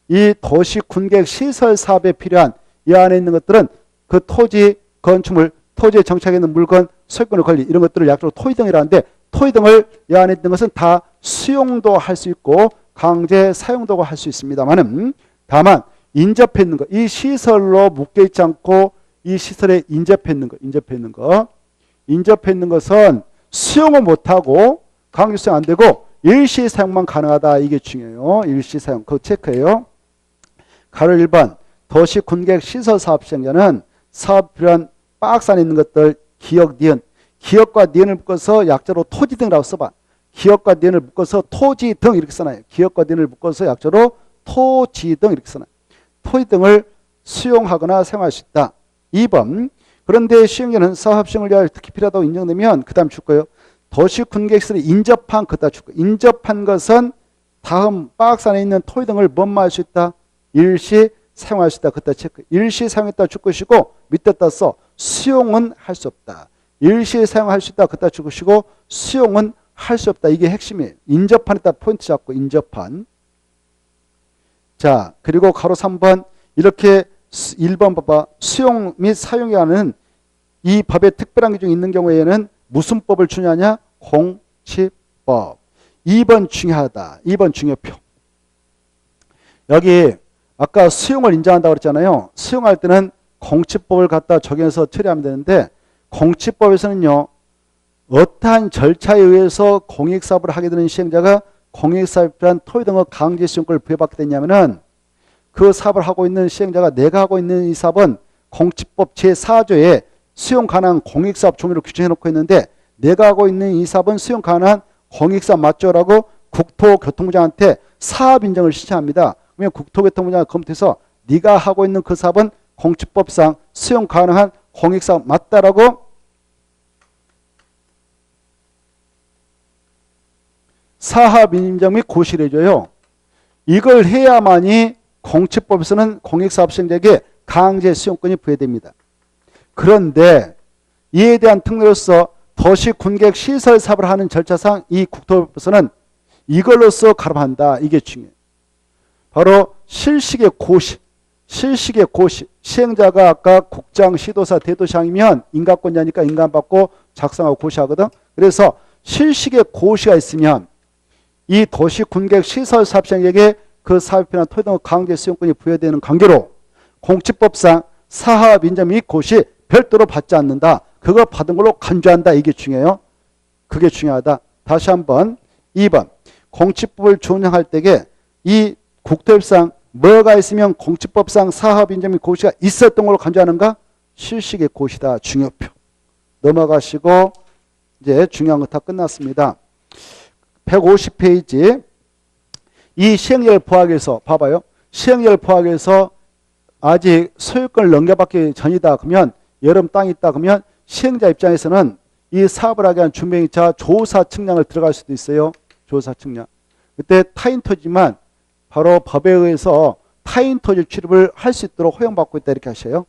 이 도시 군객 시설 사업에 필요한 이 안에 있는 것들은 그 토지 건축물, 토지에 정착해 있는 물건, 소유권의 권리 이런 것들을 약적으로 토지 등이라는데 토지 등을 이 안에 있는 것은 다 수용도 할 수 있고 강제 사용도 할 수 있습니다만은 다만 인접해 있는 것, 이 시설로 묶여 있지 않고 이 시설에 인접해 있는 것은 수용을 못하고 강제 수용 안 되고 일시 사용만 가능하다. 이게 중요해요. 일시 사용. 그거 체크해요. 가로 1번 도시 군객 시설 사업 시행자는 사업 필요한 박스 안에 있는 것들 기역, 니은. 기역과 니은을 묶어서 약자로 토지 등이라고 써봐. 기역과 니은을 묶어서 토지 등 이렇게 써놔요. 기역과 니은을 묶어서 약자로 토지 등 이렇게 써놔요. 토지 등을 수용하거나 사용할 수 있다. 2번 그런데 시행자는 사업 시행을 위하여 특히 필요하다고 인정되면 그 다음 줄 거예요. 도시 군객시설에 인접한 그다 줄 거예요. 인접한 것은 다음 박스 안에 있는 토지 등을 뭐뭐 할 수 있다. 일시 사용할 수 있다. 그다 체크. 일시 사용했다 줄 것이고 밑에 따서 수용은 할 수 없다. 일시 사용할 수 있다. 그다 줄 것이고 수용은 할 수 없다. 이게 핵심이에요. 인접한에다 포인트 잡고 인접한. 자, 그리고 가로 3번 이렇게 1번 봐봐. 수용 및 사용에 관한 이 법에 특별한 규정이 있는 경우에는 무슨 법을 주냐냐? 공치법. 2번 중요하다. 2번 중요표. 여기 아까 수용을 인정한다고 그랬잖아요. 수용할 때는 공치법을 갖다 적용해서 처리하면 되는데 공치법에서는요. 어떠한 절차에 의해서 공익사업을 하게 되는 시행자가 공익사업에 필요한 토지 등의 강제 수용권을 부여받게 됐냐면은 그 사업을 하고 있는 시행자가 내가 하고 있는 이 사업은 공치법 제4조에 수용 가능한 공익사업 종류를 규정해 놓고 있는데 내가 하고 있는 이 사업은 수용 가능한 공익사업 맞죠라고 국토교통부장한테 사업 인정을 신청합니다. 그러면 국토교통부장이 검토해서 네가 하고 있는 그 사업은 공치법상 수용 가능한 공익사업 맞다라고 사업 인정 및 고시를 해줘요. 이걸 해야만이 공치법에서는 공익사업 시행자에게 강제 수용권이 부여됩니다. 그런데 이에 대한 특례로서 도시 군객 시설 사업을 하는 절차상 이 국토법에서는 이걸로써 가름한다. 이게 중요해요. 바로 실식의 고시. 실식의 고시. 시행자가 아까 국장, 시도사, 대도시장이면 인가권자니까 인가받고 작성하고 고시하거든. 그래서 실식의 고시가 있으면 이 도시 군객 시설 사업 시행자에게 그 사업에 필요한 토지 등 강제 수용권이 부여되는 관계로 공치법상 사업 인정 및 고시 별도로 받지 않는다. 그거 받은 걸로 간주한다. 이게 중요해요. 그게 중요하다. 다시 한번 2번 공치법을 준용할 때에 이 국토법상 뭐가 있으면 공치법상 사업 인정 및 고시가 있었던 걸로 간주하는가? 실식의 고시다. 중요표. 넘어가시고 이제 중요한 거 다 끝났습니다. 150페이지 이 시행령 포함해서 봐봐요. 시행령 포함해서 아직 소유권을 넘겨받기 전이다 그러면 여름 땅이 있다 그러면 시행자 입장에서는 이 사업을 하게 한 준비행위자 조사 측량을 들어갈 수도 있어요. 조사 측량. 그때 타인 토지만 바로 법에 의해서 타인 토지 출입을 할 수 있도록 허용받고 있다 이렇게 하셔요.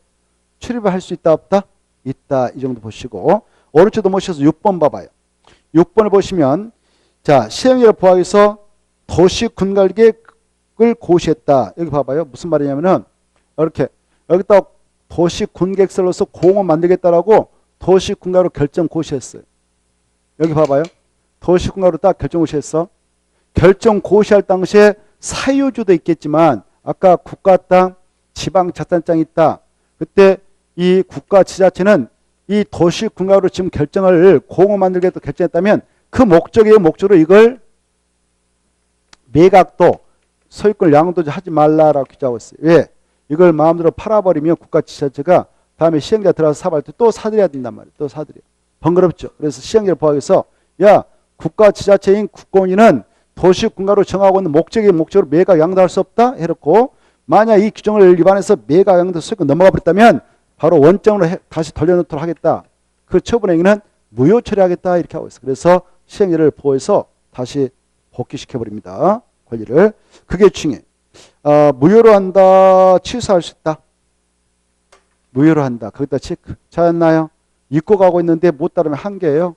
출입을 할 수 있다 없다? 있다. 이 정도 보시고 오른쪽도 모셔서 6번 봐봐요. 6번을 보시면 자 시행령 포함해서 도시 군객을 고시했다. 여기 봐봐요. 무슨 말이냐면은 이렇게 여기다 도시 군객설로서 공원 만들겠다라고 도시 군가로 결정 고시했어요. 여기 봐봐요. 도시 군가로 딱 결정 고시했어. 결정 고시할 당시에 사유주도 있겠지만 아까 국가 땅, 지방 자산장이 있다. 그때 이 국가 지자체는 이 도시 군가로 지금 결정을 공원 만들겠다 결정했다면 그 목적으로 이걸 매각도 소유권 양도도 하지 말라라고 규정하고 있어요. 왜? 이걸 마음대로 팔아버리면 국가 지자체가 다음에 시행자 들어가서 사업할 때 또 사들여야 된단 말이에요. 또 사들여. 번거롭죠. 그래서 시행자를 포함해서 야 국가 지자체인 국공유는 도시 군가로 정하고 있는 목적으로 매각 양도할 수 없다 해놓고 만약 이 규정을 위반해서 매각 양도 소유권 넘어가 버렸다면 바로 원점으로 다시 돌려놓도록 하겠다. 그 처분 행위는 무효 처리하겠다 이렇게 하고 있어요. 그래서 시행자를 보호해서 다시 복귀시켜버립니다. 권리를. 그게 중요해. 무효로 한다, 취소할 수 있다. 무효로 한다. 거기다 체크. 찾았나요? 읽고 가고 있는데 못 따르면 한계예요.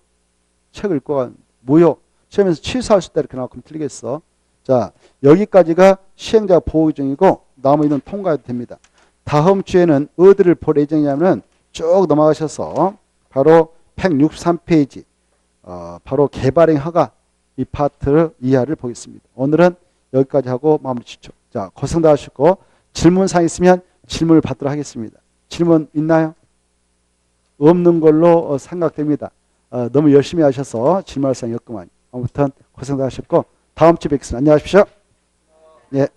책을 읽고 가 무효. 시험에서 취소할 수 있다 이렇게 나오면 틀리겠어. 자, 여기까지가 시행자 보호 규정이고 나머지는 통과해도 됩니다. 다음 주에는 어디를 볼 예정이냐면 쭉 넘어가셔서 바로 163페이지 바로 개발행 허가 이 파트 이하를 보겠습니다. 오늘은 여기까지 하고 마무리 짓죠. 자, 고생 다 하시고 질문사항 있으면 질문을 받도록 하겠습니다. 질문 있나요? 없는 걸로 생각됩니다. 너무 열심히 하셔서 질문할 사항이 없구만. 아무튼 고생 다 하셨고 다음 주에 뵙겠습니다. 안녕하십시오. 예.